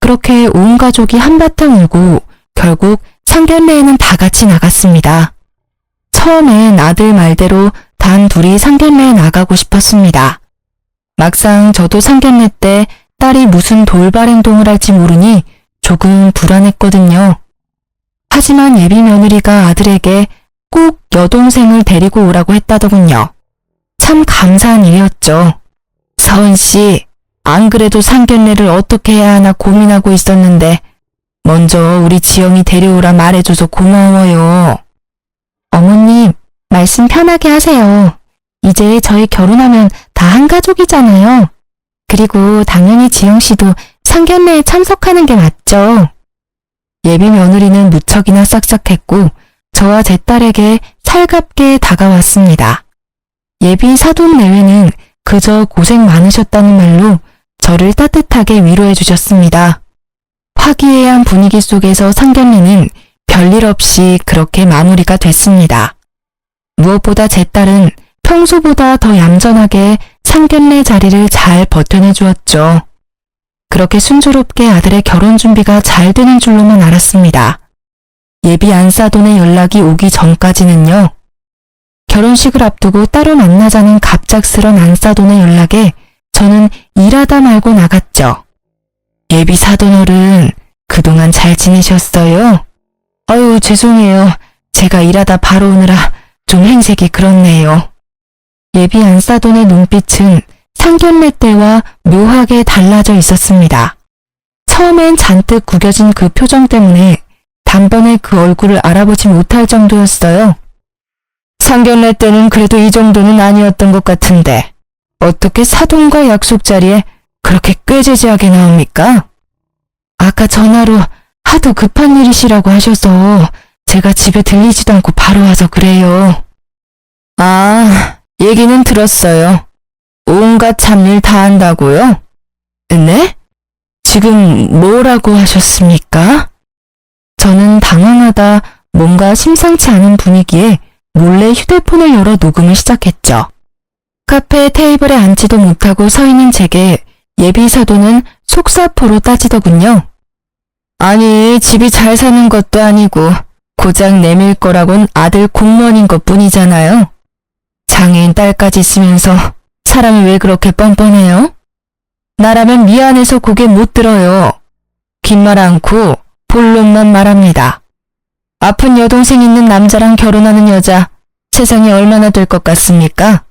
Speaker 3: 그렇게 온 가족이 한바탕 울고 결국 상견례에는 다 같이 나갔습니다. 처음엔 아들 말대로 단 둘이 상견례에 나가고 싶었습니다. 막상 저도 상견례 때 딸이 무슨 돌발 행동을 할지 모르니 조금 불안했거든요. 하지만 예비 며느리가 아들에게 꼭 여동생을 데리고 오라고 했다더군요. 참 감사한 일이었죠. 서은 씨, 안 그래도 상견례를 어떻게 해야 하나 고민하고 있었는데 먼저 우리 지영이 데려오라 말해줘서 고마워요. 어머님, 말씀 편하게 하세요. 이제 저희 결혼하면 다 한 가족이잖아요. 그리고 당연히 지영 씨도 상견례에 참석하는 게 맞죠. 예비 며느리는 무척이나 싹싹했고 저와 제 딸에게 살갑게 다가왔습니다. 예비 사돈 내외는 그저 고생 많으셨다는 말로 저를 따뜻하게 위로해 주셨습니다. 화기애애한 분위기 속에서 상견례는 별일 없이 그렇게 마무리가 됐습니다. 무엇보다 제 딸은 평소보다 더 얌전하게 상견례 자리를 잘 버텨내 주었죠. 그렇게 순조롭게 아들의 결혼 준비가 잘 되는 줄로만 알았습니다. 예비 안사돈의 연락이 오기 전까지는요. 결혼식을 앞두고 따로 만나자는 갑작스런 안사돈의 연락에 저는 일하다 말고 나갔죠. 예비 사돈어른, 그동안 잘 지내셨어요? 아유, 죄송해요. 제가 일하다 바로 오느라 좀 행색이 그렇네요. 예비 안사돈의 눈빛은 상견례 때와 묘하게 달라져 있었습니다. 처음엔 잔뜩 구겨진 그 표정 때문에 단번에 그 얼굴을 알아보지 못할 정도였어요. 상견례 때는 그래도 이 정도는 아니었던 것 같은데 어떻게 사돈과 약속 자리에 그렇게 꾀지지하게 나옵니까? 아까 전화로 하도 급한 일이시라고 하셔서 제가 집에 들리지도 않고 바로 와서 그래요. 아, 얘기는 들었어요. 온갖 잡일 다 한다고요? 네? 지금 뭐라고 하셨습니까? 저는 당황하다 뭔가 심상치 않은 분위기에 몰래 휴대폰을 열어 녹음을 시작했죠. 카페 테이블에 앉지도 못하고 서 있는 제게 예비 사돈은 속사포로 따지더군요. 아니, 집이 잘 사는 것도 아니고 고작 내밀 거라곤 아들 공무원인 것 뿐이잖아요. 장애인 딸까지 있으면서 사람이 왜 그렇게 뻔뻔해요? 나라면 미안해서 고개 못 들어요. 긴 말 않고 본론만 말합니다. 아픈 여동생 있는 남자랑 결혼하는 여자 세상이 얼마나 될 것 같습니까?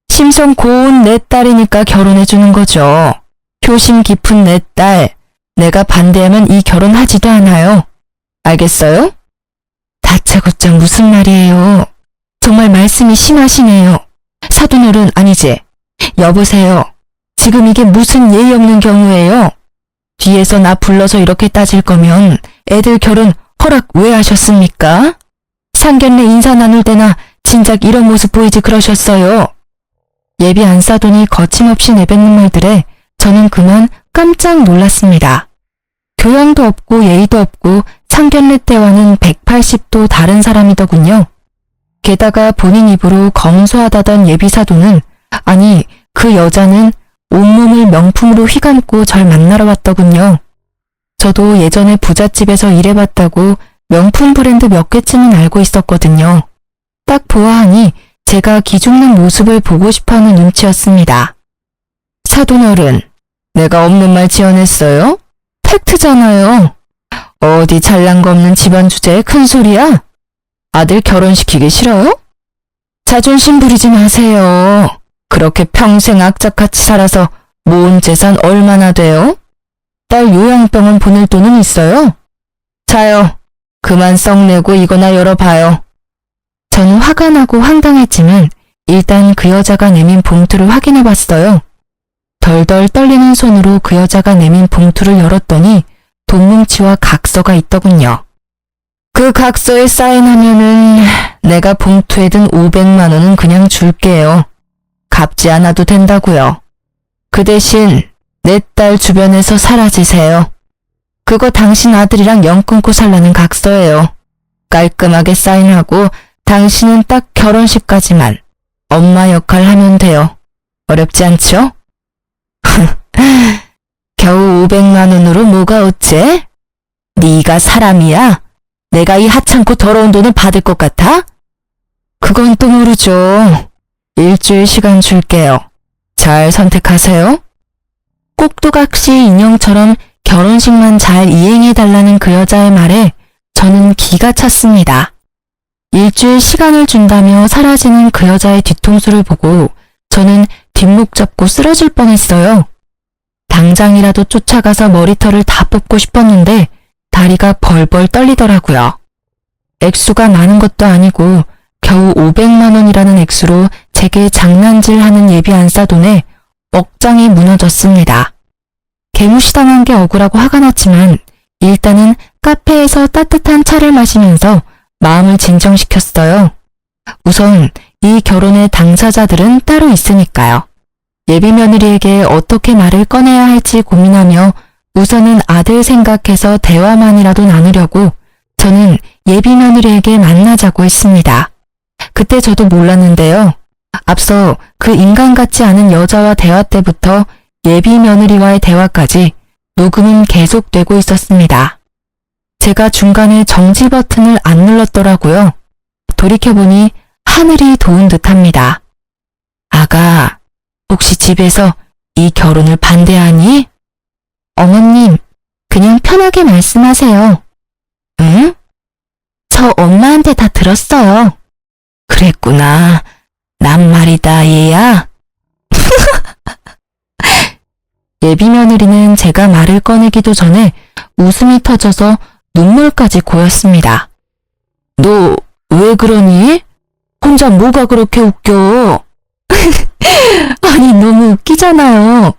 Speaker 3: 심성 고운 내 딸이니까 결혼해주는 거죠. 효심 깊은 내 딸, 내가 반대하면 이 결혼하지도 않아요. 알겠어요? 다짜고짜 무슨 말이에요. 정말 말씀이 심하시네요. 사돈어른 아니지? 여보세요. 지금 이게 무슨 예의 없는 경우예요? 뒤에서 나 불러서 이렇게 따질 거면 애들 결혼 허락 왜 하셨습니까? 상견례 인사 나눌 때나 진작 이런 모습 보이지 그러셨어요. 예비 안사돈이 거침없이 내뱉는 말들에 저는 그만 깜짝 놀랐습니다. 교양도 없고 예의도 없고 상견례 때와는 180도 다른 사람이더군요. 게다가 본인 입으로 검소하다던 예비사돈은 아니 그 여자는 온몸을 명품으로 휘감고 절 만나러 왔더군요. 저도 예전에 부잣집에서 일해봤다고 명품 브랜드 몇 개쯤은 알고 있었거든요. 딱 보아하니 제가 기죽는 모습을 보고 싶어하는 눈치였습니다. 사돈어른, 내가 없는 말 지어냈어요? 팩트잖아요. 어디 잘난 거 없는 집안 주제에 큰 소리야? 아들 결혼시키기 싫어요? 자존심 부리지 마세요. 그렇게 평생 악착같이 살아서 모은 재산 얼마나 돼요? 딸 요양병원 보낼 돈은 있어요? 자요. 그만 썩내고 이거나 열어봐요. 저는 화가 나고 황당했지만 일단 그 여자가 내민 봉투를 확인해봤어요. 덜덜 떨리는 손으로 그 여자가 내민 봉투를 열었더니 돈뭉치와 각서가 있더군요. 그 각서에 사인하면은 내가 봉투에 든 500만 원은 그냥 줄게요. 갚지 않아도 된다고요. 그 대신 내 딸 주변에서 사라지세요. 그거 당신 아들이랑 연 끊고 살라는 각서예요. 깔끔하게 사인하고 당신은 딱 결혼식까지만 엄마 역할 하면 돼요. 어렵지 않죠? 겨우 500만 원으로 뭐가 어째? 네가 사람이야? 내가 이 하찮고 더러운 돈을 받을 것 같아? 그건 또 모르죠. 일주일 시간 줄게요. 잘 선택하세요. 꼭두각시 인형처럼 결혼식만 잘 이행해달라는 그 여자의 말에 저는 기가 찼습니다. 일주일 시간을 준다며 사라지는 그 여자의 뒤통수를 보고 저는 뒷목 잡고 쓰러질 뻔했어요. 당장이라도 쫓아가서 머리털을 다 뽑고 싶었는데 다리가 벌벌 떨리더라고요. 액수가 많은 것도 아니고 겨우 500만 원이라는 액수로 제게 장난질하는 예비 안사돈에 억장이 무너졌습니다. 개무시당한 게 억울하고 화가 났지만 일단은 카페에서 따뜻한 차를 마시면서 마음을 진정시켰어요. 우선 이 결혼의 당사자들은 따로 있으니까요. 예비 며느리에게 어떻게 말을 꺼내야 할지 고민하며 우선은 아들 생각해서 대화만이라도 나누려고 저는 예비 며느리에게 만나자고 했습니다. 그때 저도 몰랐는데요. 앞서 그 인간 같지 않은 여자와 대화 때부터 예비 며느리와의 대화까지 녹음은 계속되고 있었습니다. 제가 중간에 정지 버튼을 안 눌렀더라고요. 돌이켜보니 하늘이 도운 듯합니다. 아가, 혹시 집에서 이 결혼을 반대하니? 어머님, 그냥 편하게 말씀하세요. 응? 저 엄마한테 다 들었어요. 그랬구나. 난 말이다, 얘야. 예비 며느리는 제가 말을 꺼내기도 전에 웃음이 터져서 눈물까지 고였습니다. 너 왜 그러니? 혼자 뭐가 그렇게 웃겨? 아니 너무 웃기잖아요.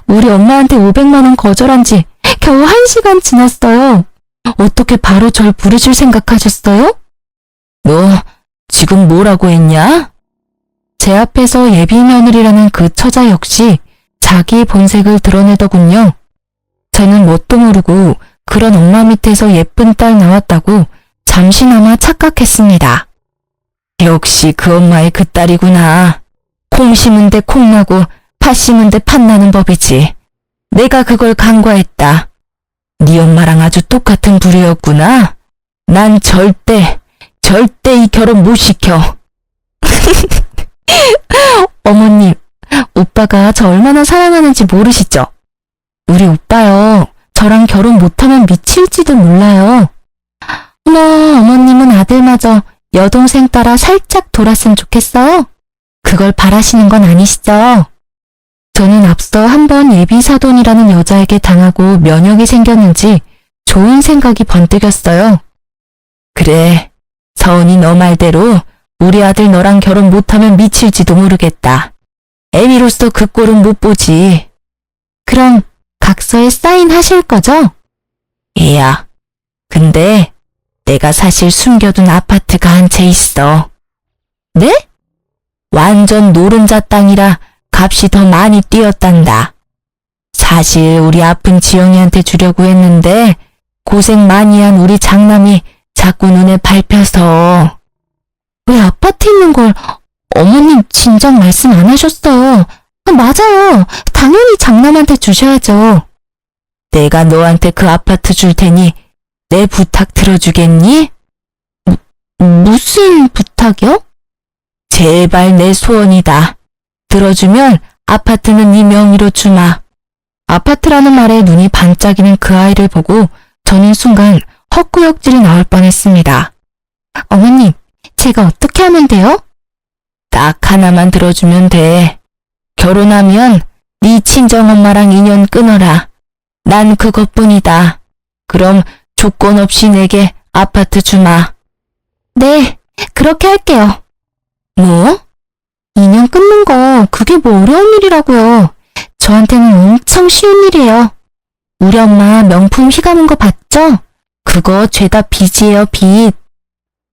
Speaker 3: 우리 엄마한테 500만 원 거절한 지 겨우 1시간 지났어요. 어떻게 바로 절 부르실 생각하셨어요? 너 지금 뭐라고 했냐? 제 앞에서 예비 며느리라는 그 처자 역시 자기 본색을 드러내더군요. 저는 뭣도 모르고 그런 엄마 밑에서 예쁜 딸 나왔다고 잠시나마 착각했습니다. 역시 그 엄마의 그 딸이구나. 콩 심은 데 콩 나고 팥 심은 데 팥 나는 법이지. 내가 그걸 간과했다. 네 엄마랑 아주 똑같은 부류였구나. 난 절대 이 결혼 못 시켜. 어머님, 오빠가 저 얼마나 사랑하는지 모르시죠? 우리 오빠요, 저랑 결혼 못하면 미칠지도 몰라요. 어머, 어머님은 아들마저 여동생 따라 살짝 돌았으면 좋겠어요? 그걸 바라시는 건 아니시죠? 저는 앞서 한번 예비사돈이라는 여자에게 당하고 면역이 생겼는지 좋은 생각이 번뜩였어요. 그래, 서은이 너 말대로 우리 아들 너랑 결혼 못하면 미칠지도 모르겠다. 애미로서 그 꼴은 못 보지. 그럼 각서에 사인하실 거죠? 얘야, 근데 내가 사실 숨겨둔 아파트가 한 채 있어. 네? 완전 노른자 땅이라 값이 더 많이 뛰었단다. 사실 우리 아픈 지영이한테 주려고 했는데 고생 많이 한 우리 장남이 자꾸 눈에 밟혀서. 왜 아파트 있는 걸 어머님 진작 말씀 안 하셨어요. 맞아요. 당연히 장남한테 주셔야죠. 내가 너한테 그 아파트 줄 테니 내 부탁 들어주겠니? 무슨 부탁이요? 제발 내 소원이다. 들어주면 아파트는 네 명의로 주마. 아파트라는 말에 눈이 반짝이는 그 아이를 보고 저는 순간 헛구역질이 나올 뻔했습니다. 어머님, 제가 어떻게 하면 돼요? 딱 하나만 들어주면 돼. 결혼하면 네 친정엄마랑 인연 끊어라. 난 그것뿐이다. 그럼 조건 없이 내게 아파트 주마. 네, 그렇게 할게요. 뭐? 인연 끊는 거 그게 뭐 어려운 일이라고요. 저한테는 엄청 쉬운 일이에요. 우리 엄마 명품 휘감은 거 봤죠? 그거 죄다 빚이에요, 빚.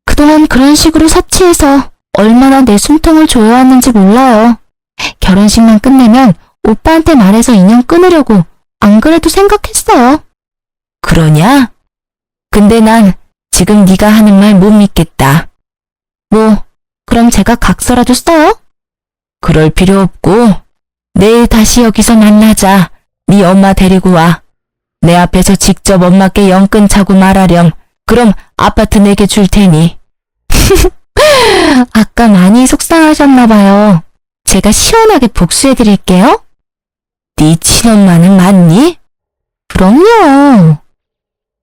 Speaker 3: 그동안 그런 식으로 사치해서 얼마나 내 숨통을 조여왔는지 몰라요. 결혼식만 끝내면 오빠한테 말해서 인연 끊으려고 안 그래도 생각했어요. 그러냐? 근데 난 지금 네가 하는 말 못 믿겠다. 뭐, 그럼 제가 각서라도 써요? 그럴 필요 없고 내일 다시 여기서 만나자. 네 엄마 데리고 와. 내 앞에서 직접 엄마께 영 끊자고 말하렴. 그럼 아파트 내게 줄 테니. 아까 많이 속상하셨나봐요. 제가 시원하게 복수해드릴게요. 네 친엄마는 맞니? 그럼요.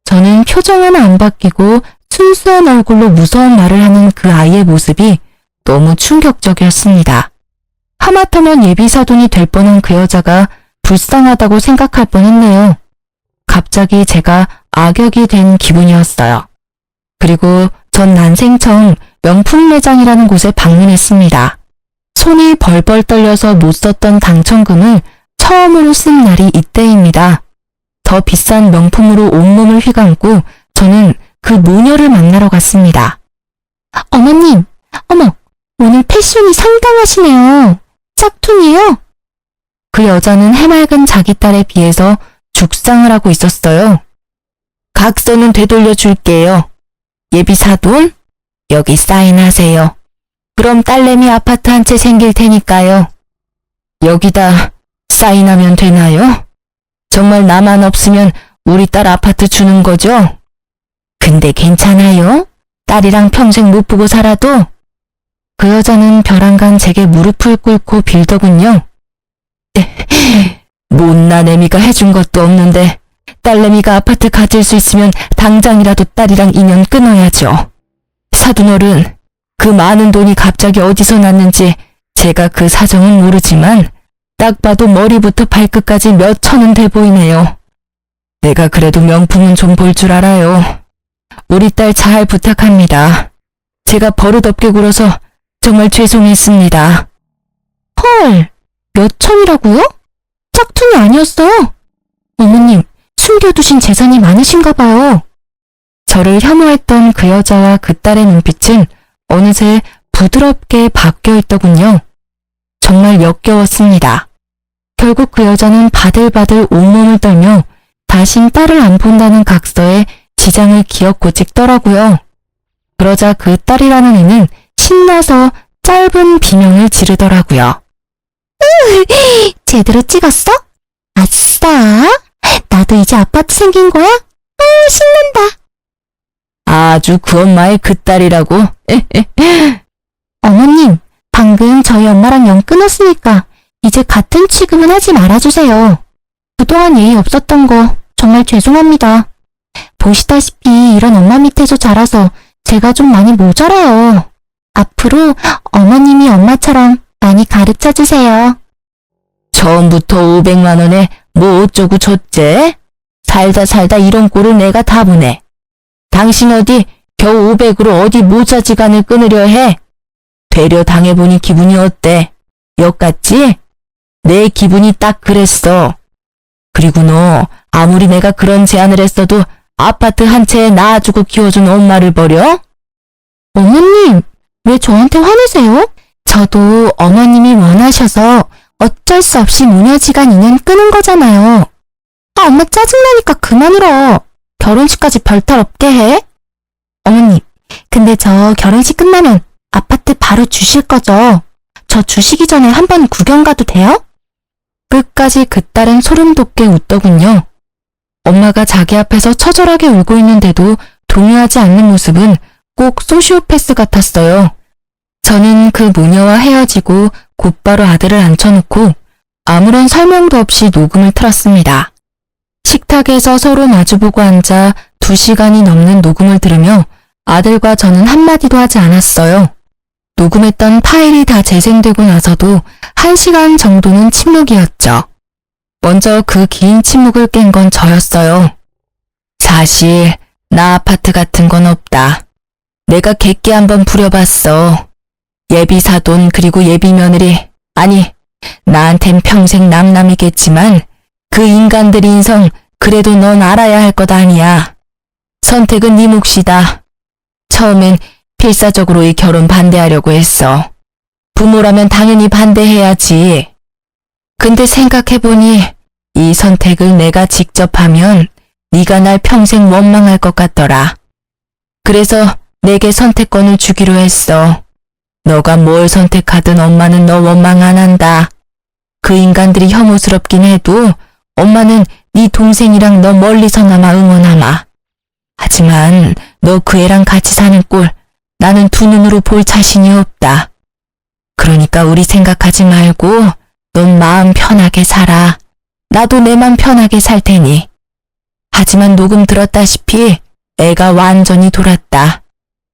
Speaker 3: 저는 표정은 안 바뀌고 순수한 얼굴로 무서운 말을 하는 그 아이의 모습이 너무 충격적이었습니다. 하마터면 예비사돈이 될 뻔한 그 여자가 불쌍하다고 생각할 뻔했네요. 갑자기 제가 악역이 된 기분이었어요. 그리고 전 난생처음 명품 매장이라는 곳에 방문했습니다. 손이 벌벌 떨려서 못 썼던 당첨금을 처음으로 쓴 날이 이때입니다. 더 비싼 명품으로 온몸을 휘감고 저는 그 모녀를 만나러 갔습니다. 어머님, 어머, 오늘 패션이 상당하시네요. 짝퉁이에요? 그 여자는 해맑은 자기 딸에 비해서 죽상을 하고 있었어요. 각서는 되돌려 줄게요. 예비사돈, 여기 사인하세요. 그럼 딸내미 아파트 한 채 생길 테니까요. 여기다 사인하면 되나요? 정말 나만 없으면 우리 딸 아파트 주는 거죠? 근데 괜찮아요? 딸이랑 평생 못 보고 살아도? 그 여자는 벼랑간 제게 무릎을 꿇고 빌더군요. 못난 애미가 해준 것도 없는데 딸내미가 아파트 가질 수 있으면 당장이라도 딸이랑 인연 끊어야죠. 사돈어른, 그 많은 돈이 갑자기 어디서 났는지 제가 그 사정은 모르지만 딱 봐도 머리부터 발끝까지 몇 천은 돼 보이네요. 내가 그래도 명품은 좀 볼 줄 알아요. 우리 딸 잘 부탁합니다. 제가 버릇없게 굴어서 정말 죄송했습니다. 헐, 몇 천이라고요? 짝퉁이 아니었어요? 어머님, 숨겨두신 재산이 많으신가 봐요. 저를 혐오했던 그 여자와 그 딸의 눈빛은 어느새 부드럽게 바뀌어 있더군요. 정말 역겨웠습니다. 결국 그 여자는 바들바들 온몸을 떨며 다신 딸을 안 본다는 각서에 지장을 기었고 찍더라고요. 그러자 그 딸이라는 애는 신나서 짧은 비명을 지르더라고요. 제대로 찍었어? 아싸! 나도 이제 아파트 생긴 거야? 신난다. 아주 그 엄마의 그 딸이라고? 어머님, 방금 저희 엄마랑 연 끊었으니까 이제 같은 취급은 하지 말아주세요. 그동안 예의 없었던 거 정말 죄송합니다. 보시다시피 이런 엄마 밑에서 자라서 제가 좀 많이 모자라요. 앞으로 어머님이 엄마처럼 많이 가르쳐 주세요. 처음부터 500만 원에 뭐 어쩌고 줬제? 살다 이런 꼴을 내가 다 보네. 당신 어디 겨우 500으로 어디 모자지간을 끊으려 해? 되려 당해보니 기분이 어때? 역 같지? 내 기분이 딱 그랬어. 그리고 너 아무리 내가 그런 제안을 했어도 아파트 한 채에 낳아주고 키워준 엄마를 버려? 어머님, 왜 저한테 화내세요? 저도 어머님이 원하셔서 어쩔 수 없이 무녀지간 인연 끄는 거잖아요. 아, 엄마 짜증나니까 그만 울어. 결혼식까지 별탈 없게 해. 어머님, 근데 저 결혼식 끝나면 아파트 바로 주실 거죠? 저 주시기 전에 한번 구경 가도 돼요? 끝까지 그 딸은 소름 돋게 웃더군요. 엄마가 자기 앞에서 처절하게 울고 있는데도 동요하지 않는 모습은 꼭 소시오패스 같았어요. 저는 그 모녀와 헤어지고 곧바로 아들을 앉혀놓고 아무런 설명도 없이 녹음을 틀었습니다. 식탁에서 서로 마주보고 앉아 2시간이 넘는 녹음을 들으며 아들과 저는 한마디도 하지 않았어요. 녹음했던 파일이 다 재생되고 나서도 1시간 정도는 침묵이었죠. 먼저 그 긴 침묵을 깬 건 저였어요. 사실 나 아파트 같은 건 없다. 내가 객기 한번 부려봤어. 예비 사돈 그리고 예비 며느리, 아니 나한텐 평생 남남이겠지만 그 인간들 인성 그래도 넌 알아야 할 것 아니야. 선택은 네 몫이다. 처음엔 필사적으로 이 결혼 반대하려고 했어. 부모라면 당연히 반대해야지. 근데 생각해보니 이 선택을 내가 직접 하면 네가 날 평생 원망할 것 같더라. 그래서 내게 선택권을 주기로 했어. 너가 뭘 선택하든 엄마는 너 원망 안 한다. 그 인간들이 혐오스럽긴 해도 엄마는 네 동생이랑 너 멀리서나마 응원하마. 하지만 너 그 애랑 같이 사는 꼴 나는 두 눈으로 볼 자신이 없다. 그러니까 우리 생각하지 말고 넌 마음 편하게 살아. 나도 내 맘 편하게 살 테니. 하지만 녹음 들었다시피 애가 완전히 돌았다.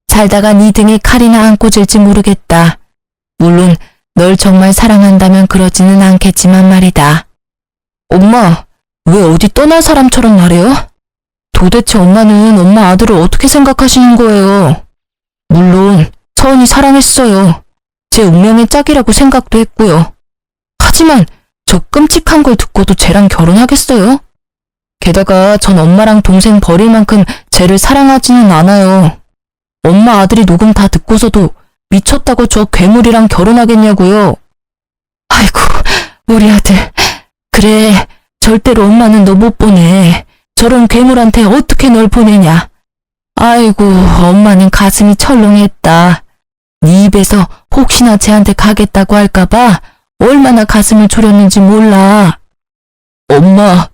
Speaker 3: 살다가 네 등에 칼이나 안 꽂을지 모르겠다. 물론 널 정말 사랑한다면 그러지는 않겠지만 말이다. 엄마, 왜 어디 떠날 사람처럼 말해요? 도대체 엄마는 엄마 아들을 어떻게 생각하시는 거예요? 물론 서은이 사랑했어요. 제 운명의 짝이라고 생각도 했고요. 하지만 저 끔찍한 걸 듣고도 쟤랑 결혼하겠어요? 게다가 전 엄마랑 동생 버릴 만큼 쟤를 사랑하지는 않아요. 엄마 아들이 녹음 다 듣고서도 미쳤다고 저 괴물이랑 결혼하겠냐고요. 아이고, 우리 아들. 그래, 절대로 엄마는 너 못 보내. 저런 괴물한테 어떻게 널 보내냐. 아이고, 엄마는 가슴이 철렁했다. 네 입에서 혹시나 쟤한테 가겠다고 할까봐 얼마나 가슴을 졸였는지 몰라. 엄마,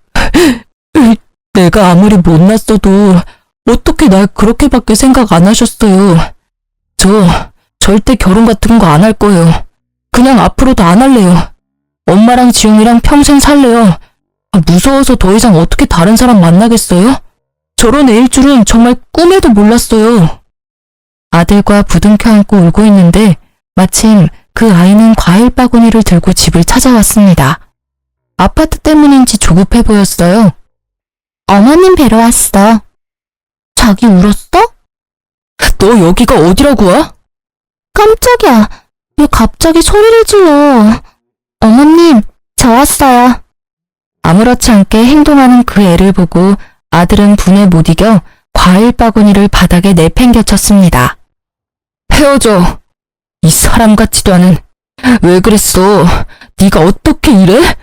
Speaker 3: 내가 아무리 못났어도 어떻게 날 그렇게밖에 생각 안 하셨어요. 저 절대 결혼 같은 거 안 할 거예요. 그냥 앞으로도 안 할래요. 엄마랑 지용이랑 평생 살래요. 무서워서 더 이상 어떻게 다른 사람 만나겠어요? 저런 애일 줄은 정말 꿈에도 몰랐어요. 아들과 부둥켜 안고 울고 있는데 마침 그 아이는 과일 바구니를 들고 집을 찾아왔습니다. 아파트 때문인지 조급해 보였어요. 어머님 뵈러 왔어. 자기 울었어? 너 여기가 어디라고 와? 깜짝이야. 왜 갑자기 소리를 질러. 어머님, 저 왔어요. 아무렇지 않게 행동하는 그 애를 보고 아들은 분에 못 이겨 과일 바구니를 바닥에 내팽개쳤습니다. 헤어져. 이 사람 같지도 않은. 왜 그랬어? 네가 어떻게 이래?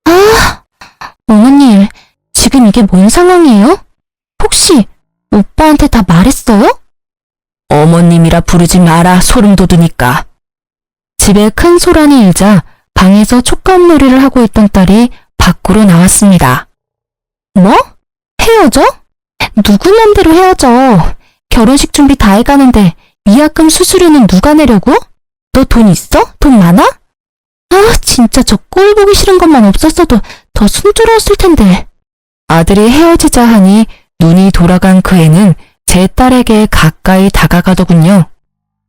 Speaker 3: 아, 어머님, 지금 이게 뭔 상황이에요? 혹시 오빠한테 다 말했어요? 어머님이라 부르지 마라, 소름 돋으니까. 집에 큰 소란이 일자 방에서 촉감놀이를 하고 있던 딸이 밖으로 나왔습니다. 뭐? 헤어져? 누구 맘대로 헤어져? 결혼식 준비 다 해가는데 위약금 수수료는 누가 내려고? 너 돈 있어? 돈 많아? 아, 진짜 저 꼴 보기 싫은 것만 없었어도 더 순조로웠을 텐데. 아들이 헤어지자 하니 눈이 돌아간 그 애는 제 제 딸에게 가까이 다가가더군요.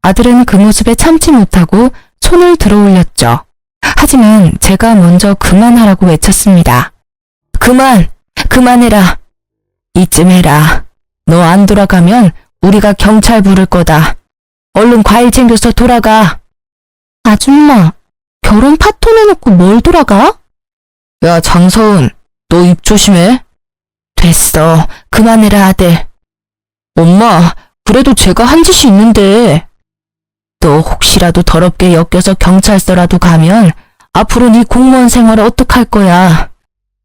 Speaker 3: 아들은 그 모습에 참지 못하고 손을 들어 올렸죠. 하지만 제가 먼저 그만하라고 외쳤습니다. 그만해라. 이쯤 해라. 너 안 돌아가면 우리가 경찰 부를 거다. 얼른 과일 챙겨서 돌아가. 아줌마, 결혼 파토 내놓고 뭘 돌아가? 야, 장서은, 너 입 조심해. 됐어. 그만해라, 아들. 엄마, 그래도 제가 한 짓이 있는데. 너 혹시라도 더럽게 엮여서 경찰서라도 가면 앞으로 네 공무원 생활을 어떡할 거야.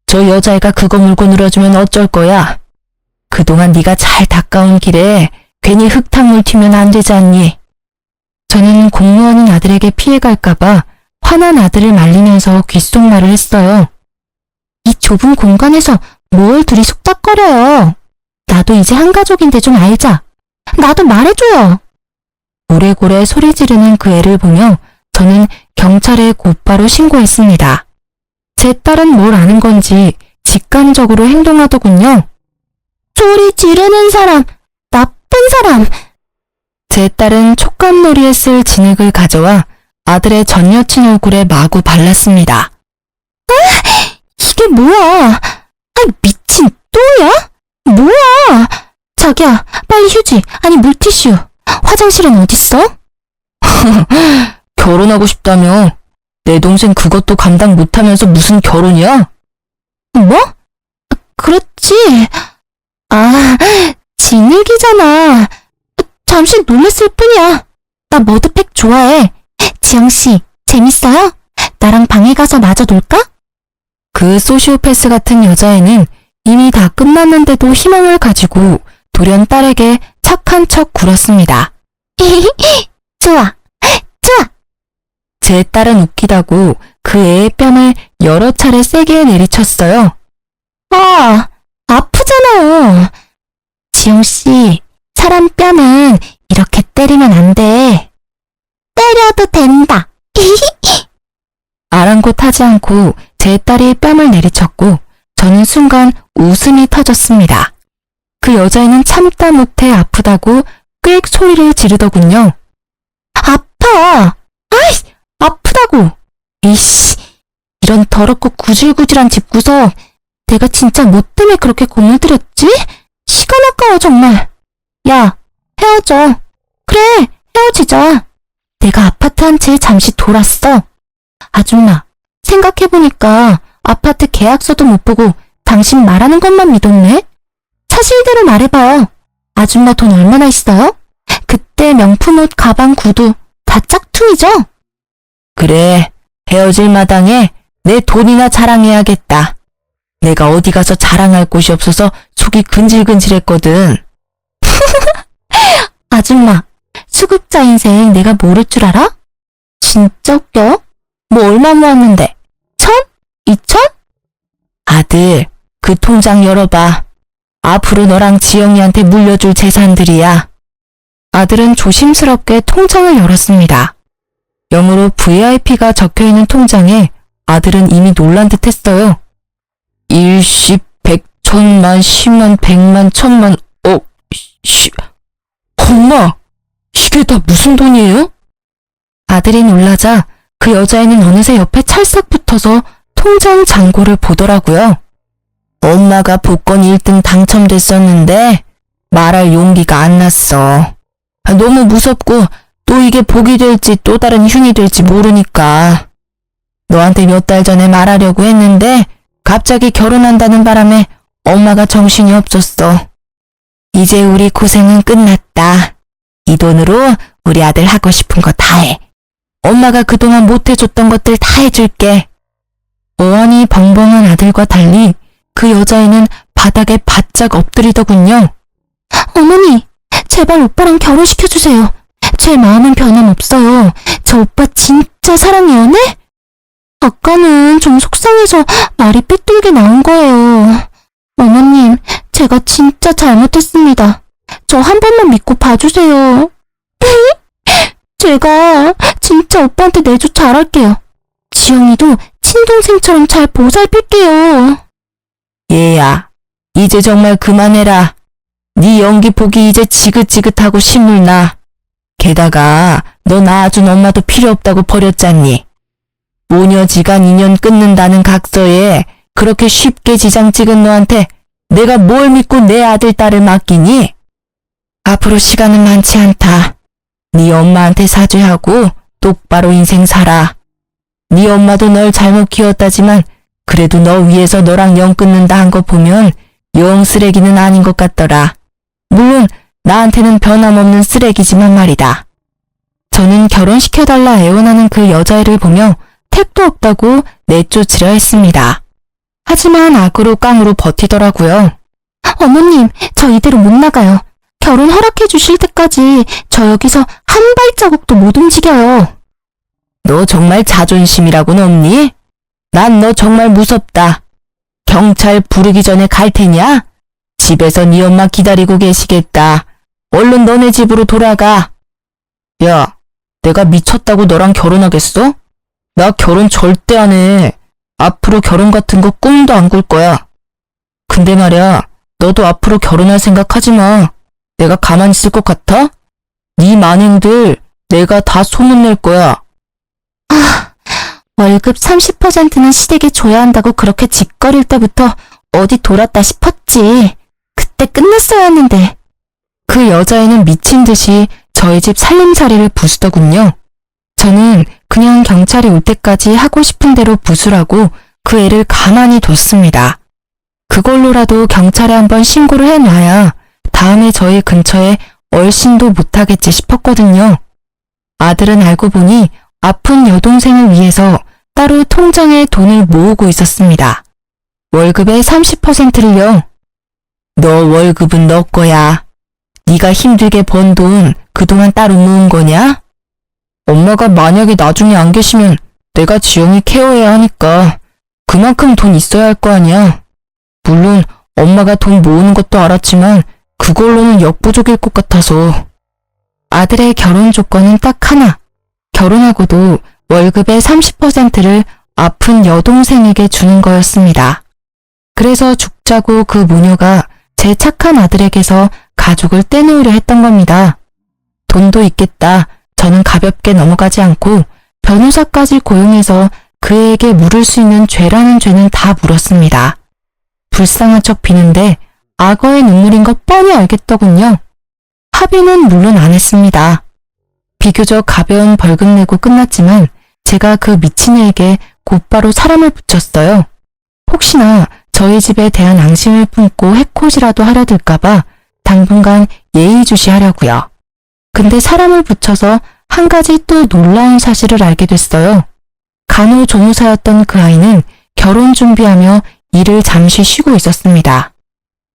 Speaker 3: 저 여자애가 그거 물고 늘어주면 어쩔 거야. 그동안 네가 잘 닦아온 길에 괜히 흙탕물 튀면 안 되지 않니? 저는 공무원인 아들에게 피해갈까봐 화난 아들을 말리면서 귓속말을 했어요. 이 좁은 공간에서 뭘 둘이 속닥거려요. 나도 이제 한 가족인데 좀 알자. 나도 말해줘요. 고래고래 소리 지르는 그 애를 보며 저는 경찰에 곧바로 신고했습니다. 제 딸은 뭘 아는 건지 직감적으로 행동하더군요. 소리 지르는 사람, 나쁜 사람. 제 딸은 촉감놀이에 쓸 진흙을 가져와 아들의 전 여친 얼굴에 마구 발랐습니다. 이게 뭐야? 미친 또야? 뭐야? 자기야, 빨리 휴지, 아니 물티슈. 화장실은 어딨어? 결혼하고 싶다며. 내 동생 그것도 감당 못하면서 무슨 결혼이야? 뭐? 그렇지. 아, 진흙이잖아. 잠시 놀랬을 뿐이야. 나 머드팩 좋아해. 지영씨, 재밌어요? 나랑 방에 가서 마저 놀까? 그 소시오패스 같은 여자애는 이미 다 끝났는데도 희망을 가지고 돌연 딸에게 착한 척 굴었습니다. 좋아. 제 딸은 웃기다고 그 애의 뺨을 여러 차례 세게 내리쳤어요. 아프잖아요. 지용씨, 사람 뺨은 이렇게 때리면 안 돼. 때려도 된다. 아랑곳하지 않고 제 딸이 뺨을 내리쳤고 저는 순간 웃음이 터졌습니다. 그 여자애는 참다 못해 아프다고 꽥 소리를 지르더군요. 아파! 아프다고! 이씨, 이런 더럽고 구질구질한 집구석. 내가 진짜 뭐 때문에 그렇게 공을 들였지? 시간 아까워 정말. 야, 헤어져. 그래, 헤어지자. 내가 아파트 한 채 잠시 돌았어. 아줌마, 생각해보니까 아파트 계약서도 못 보고 당신 말하는 것만 믿었네? 사실대로 말해봐요. 아줌마 돈 얼마나 있어요? 그때 명품 옷, 가방, 구두 다 짝퉁이죠? 그래, 헤어질 마당에 내 돈이나 자랑해야겠다. 내가 어디 가서 자랑할 곳이 없어서 속이 근질근질했거든. 아줌마, 수급자 인생 내가 모를 줄 알아? 진짜 웃겨? 뭐 얼마 모았는데? 1,000? 2,000? 아들, 그 통장 열어봐. 앞으로 너랑 지영이한테 물려줄 재산들이야. 아들은 조심스럽게 통장을 열었습니다. 영어로 VIP가 적혀있는 통장에 아들은 이미 놀란 듯 했어요. 1, 10, 100, 1000만, 10만, 100만, 1000만, 엄마! 이게 다 무슨 돈이에요? 아들이 놀라자 그 여자애는 어느새 옆에 찰싹 붙어서 통장 잔고를 보더라고요. 엄마가 복권 1등 당첨됐었는데 말할 용기가 안 났어. 너무 무섭고 또 이게 복이 될지 또 다른 흉이 될지 모르니까. 너한테 몇 달 전에 말하려고 했는데 갑자기 결혼한다는 바람에 엄마가 정신이 없었어. 이제 우리 고생은 끝났다. 이 돈으로 우리 아들 하고 싶은 거 다 해. 엄마가 그동안 못해줬던 것들 다 해줄게. 어안이 벙벙한 아들과 달리 그 여자애는 바닥에 바짝 엎드리더군요. 어머니, 제발 오빠랑 결혼시켜주세요. 제 마음은 변함없어요. 저 오빠 진짜 사랑해요, 네? 아까는 좀 속상해서 말이 삐뚤게 나온 거예요. 어머님, 제가 진짜 잘못했습니다. 저 한 번만 믿고 봐주세요. 제가 진짜 오빠한테 내조 잘할게요. 지영이도 친동생처럼 잘 보살필게요. 얘야, 이제 정말 그만해라. 네 연기 보기 이제 지긋지긋하고 신물나. 게다가 너 낳아준 엄마도 필요 없다고 버렸잖니. 모녀지간 인연 끊는다는 각서에 그렇게 쉽게 지장 찍은 너한테 내가 뭘 믿고 내 아들 딸을 맡기니? 앞으로 시간은 많지 않다. 네 엄마한테 사죄하고 똑바로 인생 살아. 네 엄마도 널 잘못 키웠다지만 그래도 너 위해서 너랑 연 끊는다 한 거 보면 영 쓰레기는 아닌 것 같더라. 물론 나한테는 변함없는 쓰레기지만 말이다. 저는 결혼시켜달라 애원하는 그 여자애를 보며 택도 없다고 내쫓으려 했습니다. 하지만 악으로 깡으로 버티더라고요. 어머님, 저 이대로 못 나가요. 결혼 허락해 주실 때까지 저 여기서 한 발자국도 못 움직여요. 너 정말 자존심이라고는 없니? 난 너 정말 무섭다. 경찰 부르기 전에 갈 테냐? 집에서 네 엄마 기다리고 계시겠다. 얼른 너네 집으로 돌아가. 야, 내가 미쳤다고 너랑 결혼하겠어? 나 결혼 절대 안 해. 앞으로 결혼 같은 거 꿈도 안 꿀 거야. 근데 말야, 너도 앞으로 결혼할 생각하지 마. 내가 가만히 있을 것 같아? 네 만행들 내가 다 소문낼 거야. 월급 30%는 시댁에 줘야 한다고 그렇게 짓거릴 때부터 어디 돌았다 싶었지. 그때 끝났어야 했는데. 그 여자애는 미친 듯이 저희 집 살림살이를 부수더군요. 저는 그냥 경찰이 올 때까지 하고 싶은 대로 부수라고 그 애를 가만히 뒀습니다. 그걸로라도 경찰에 한번 신고를 해놔야 다음에 저희 근처에 얼씬도 못하겠지 싶었거든요. 아들은 알고 보니 아픈 여동생을 위해서 따로 통장에 돈을 모으고 있었습니다. 월급의 30%를요. 너 월급은 너 거야. 네가 힘들게 번 돈 그동안 따로 모은 거냐? 엄마가 만약에 나중에 안 계시면 내가 지영이 케어해야 하니까 그만큼 돈 있어야 할 거 아니야. 물론 엄마가 돈 모으는 것도 알았지만 그걸로는 역부족일 것 같아서. 아들의 결혼 조건은 딱 하나. 결혼하고도 월급의 30%를 아픈 여동생에게 주는 거였습니다. 그래서 죽자고 그 모녀가 제 착한 아들에게서 가족을 떼놓으려 했던 겁니다. 돈도 있겠다. 저는 가볍게 넘어가지 않고 변호사까지 고용해서 그에게 물을 수 있는 죄라는 죄는 다 물었습니다. 불쌍한 척 비는데 악어의 눈물인 거 뻔히 알겠더군요. 합의는 물론 안 했습니다. 비교적 가벼운 벌금 내고 끝났지만 제가 그 미친 애에게 곧바로 사람을 붙였어요. 혹시나 저희 집에 대한 앙심을 품고 해코지라도 하려 들까봐 당분간 예의주시하려고요. 근데 사람을 붙여서 한 가지 또 놀라운 사실을 알게 됐어요. 간호조무사였던 그 아이는 결혼 준비하며 일을 잠시 쉬고 있었습니다.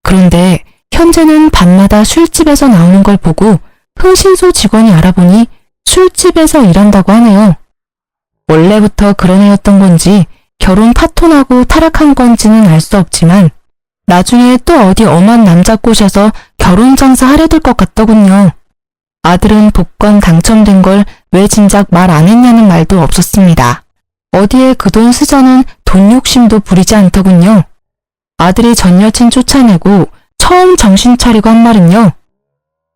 Speaker 3: 그런데 현재는 밤마다 술집에서 나오는 걸 보고 흥신소 직원이 알아보니 술집에서 일한다고 하네요. 원래부터 그런 애였던 건지 결혼 파토나고 타락한 건지는 알 수 없지만 나중에 또 어디 엄한 남자 꼬셔서 결혼 장사 하려 들 것 같더군요. 아들은 복권 당첨된 걸 왜 진작 말 안 했냐는 말도 없었습니다. 어디에 그 돈 쓰자는 돈 욕심도 부리지 않더군요. 아들이 전 여친 쫓아내고 처음 정신 차리고 한 말은요.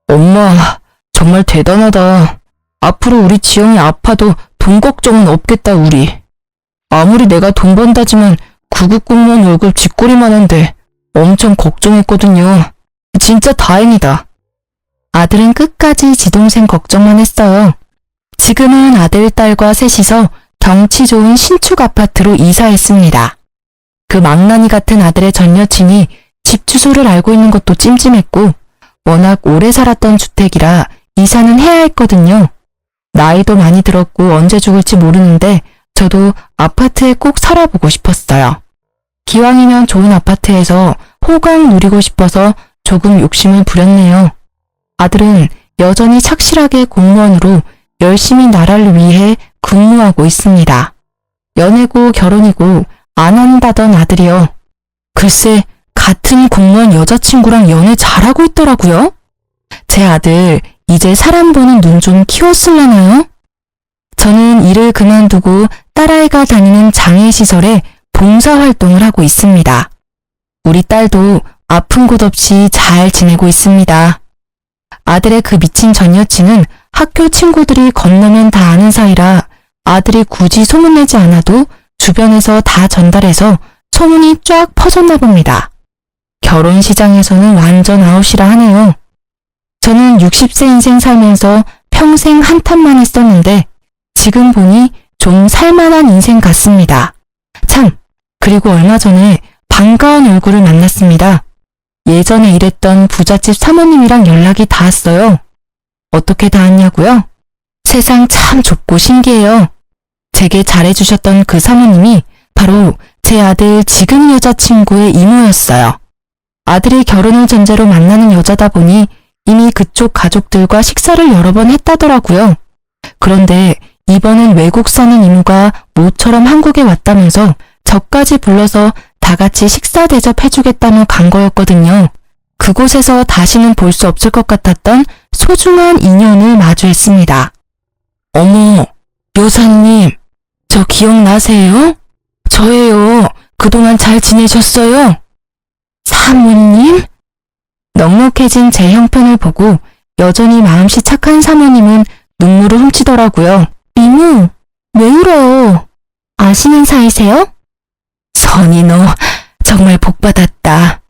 Speaker 3: 엄마, 정말 대단하다. 앞으로 우리 지영이 아파도 돈 걱정은 없겠다 우리. 아무리 내가 돈 번다지만 구급 공무원 월급 쥐꼬리만 한데 엄청 걱정했거든요. 진짜 다행이다. 아들은 끝까지 지 동생 걱정만 했어요. 지금은 아들, 딸과 셋이서 경치 좋은 신축 아파트로 이사했습니다. 그 망나니 같은 아들의 전 여친이 집 주소를 알고 있는 것도 찜찜했고 워낙 오래 살았던 주택이라 이사는 해야 했거든요. 나이도 많이 들었고 언제 죽을지 모르는데 저도 아파트에 꼭 살아보고 싶었어요. 기왕이면 좋은 아파트에서 호강 누리고 싶어서 조금 욕심을 부렸네요. 아들은 여전히 착실하게 공무원으로 열심히 나라를 위해 근무하고 있습니다. 연애고 결혼이고 안 한다던 아들이요. 글쎄 같은 공무원 여자친구랑 연애 잘하고 있더라고요. 제 아들 이제 사람 보는 눈 좀 키웠을라나요? 저는 일을 그만두고 딸아이가 다니는 장애시설에 봉사활동을 하고 있습니다. 우리 딸도 아픈 곳 없이 잘 지내고 있습니다. 아들의 그 미친 전 여친은 학교 친구들이 건너면 다 아는 사이라 아들이 굳이 소문내지 않아도 주변에서 다 전달해서 소문이 쫙 퍼졌나 봅니다. 결혼 시장에서는 완전 아웃이라 하네요. 저는 60세 인생 살면서 평생 한탄만 했었는데 지금 보니 좀 살만한 인생 같습니다. 참, 그리고 얼마 전에 반가운 얼굴을 만났습니다. 예전에 일했던 부잣집 사모님이랑 연락이 닿았어요. 어떻게 닿았냐고요? 세상 참 좁고 신기해요. 제게 잘해주셨던 그 사모님이 바로 제 아들 지금 여자친구의 이모였어요. 아들이 결혼을 전제로 만나는 여자다 보니 이미 그쪽 가족들과 식사를 여러 번 했다더라고요. 그런데 이번엔 외국 사는 이모가 모처럼 한국에 왔다면서 저까지 불러서 다 같이 식사 대접해주겠다며 간 거였거든요. 그곳에서 다시는 볼 수 없을 것 같았던 소중한 인연을 마주했습니다. 어머, 여사님, 저 기억나세요? 저예요. 그동안 잘 지내셨어요? 사모님? 넉넉해진 제 형편을 보고 여전히 마음씨 착한 사모님은 눈물을 훔치더라고요. 이모, 왜 울어요? 아시는 사이세요? 선이 너 정말 복받았다.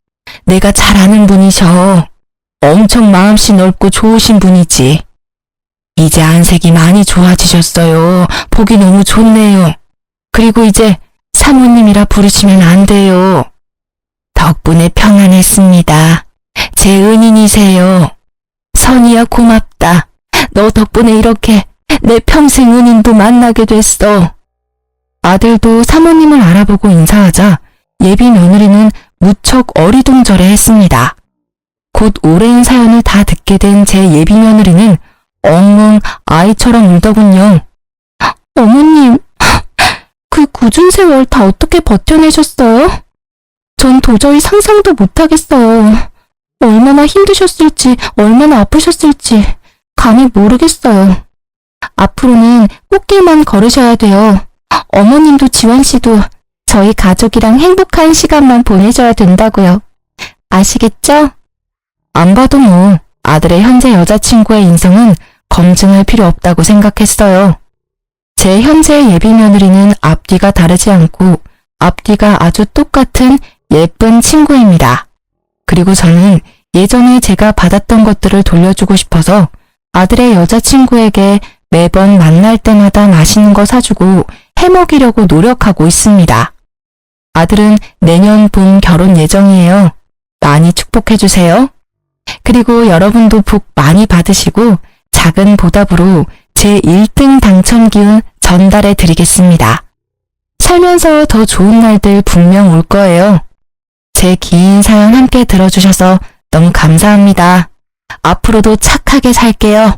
Speaker 3: 내가 잘 아는 분이셔. 엄청 마음씨 넓고 좋으신 분이지. 이제 안색이 많이 좋아지셨어요. 보기 너무 좋네요. 그리고 이제 사모님이라 부르시면 안 돼요. 덕분에 평안했습니다. 제 은인이세요. 선이야 고맙다. 너 덕분에 이렇게 내 평생 은인도 만나게 됐어. 아들도 사모님을 알아보고 인사하자 예비 며느리는 무척 어리둥절해 했습니다. 곧 오랜 사연을 다 듣게 된 제 예비 며느리는 엉엉 아이처럼 울더군요. 어머님, 그 굳은 세월 다 어떻게 버텨내셨어요? 전 도저히 상상도 못하겠어요. 얼마나 힘드셨을지, 얼마나 아프셨을지 감히 모르겠어요. 앞으로는 꽃길만 걸으셔야 돼요. 어머님도 지원씨도 저희 가족이랑 행복한 시간만 보내셔야 된다고요. 아시겠죠? 안 봐도 뭐 아들의 현재 여자친구의 인성은 검증할 필요 없다고 생각했어요. 제 현재 예비 며느리는 앞뒤가 다르지 않고 앞뒤가 아주 똑같은 예쁜 친구입니다. 그리고 저는 예전에 제가 받았던 것들을 돌려주고 싶어서 아들의 여자친구에게 매번 만날 때마다 맛있는 거 사주고 해먹이려고 노력하고 있습니다. 아들은 내년 봄 결혼 예정이에요. 많이 축복해주세요. 그리고 여러분도 복 많이 받으시고 작은 보답으로 제 1등 당첨 기운 전달해 드리겠습니다. 살면서 더 좋은 날들 분명 올 거예요. 제 긴 사연 함께 들어주셔서 너무 감사합니다. 앞으로도 착하게 살게요.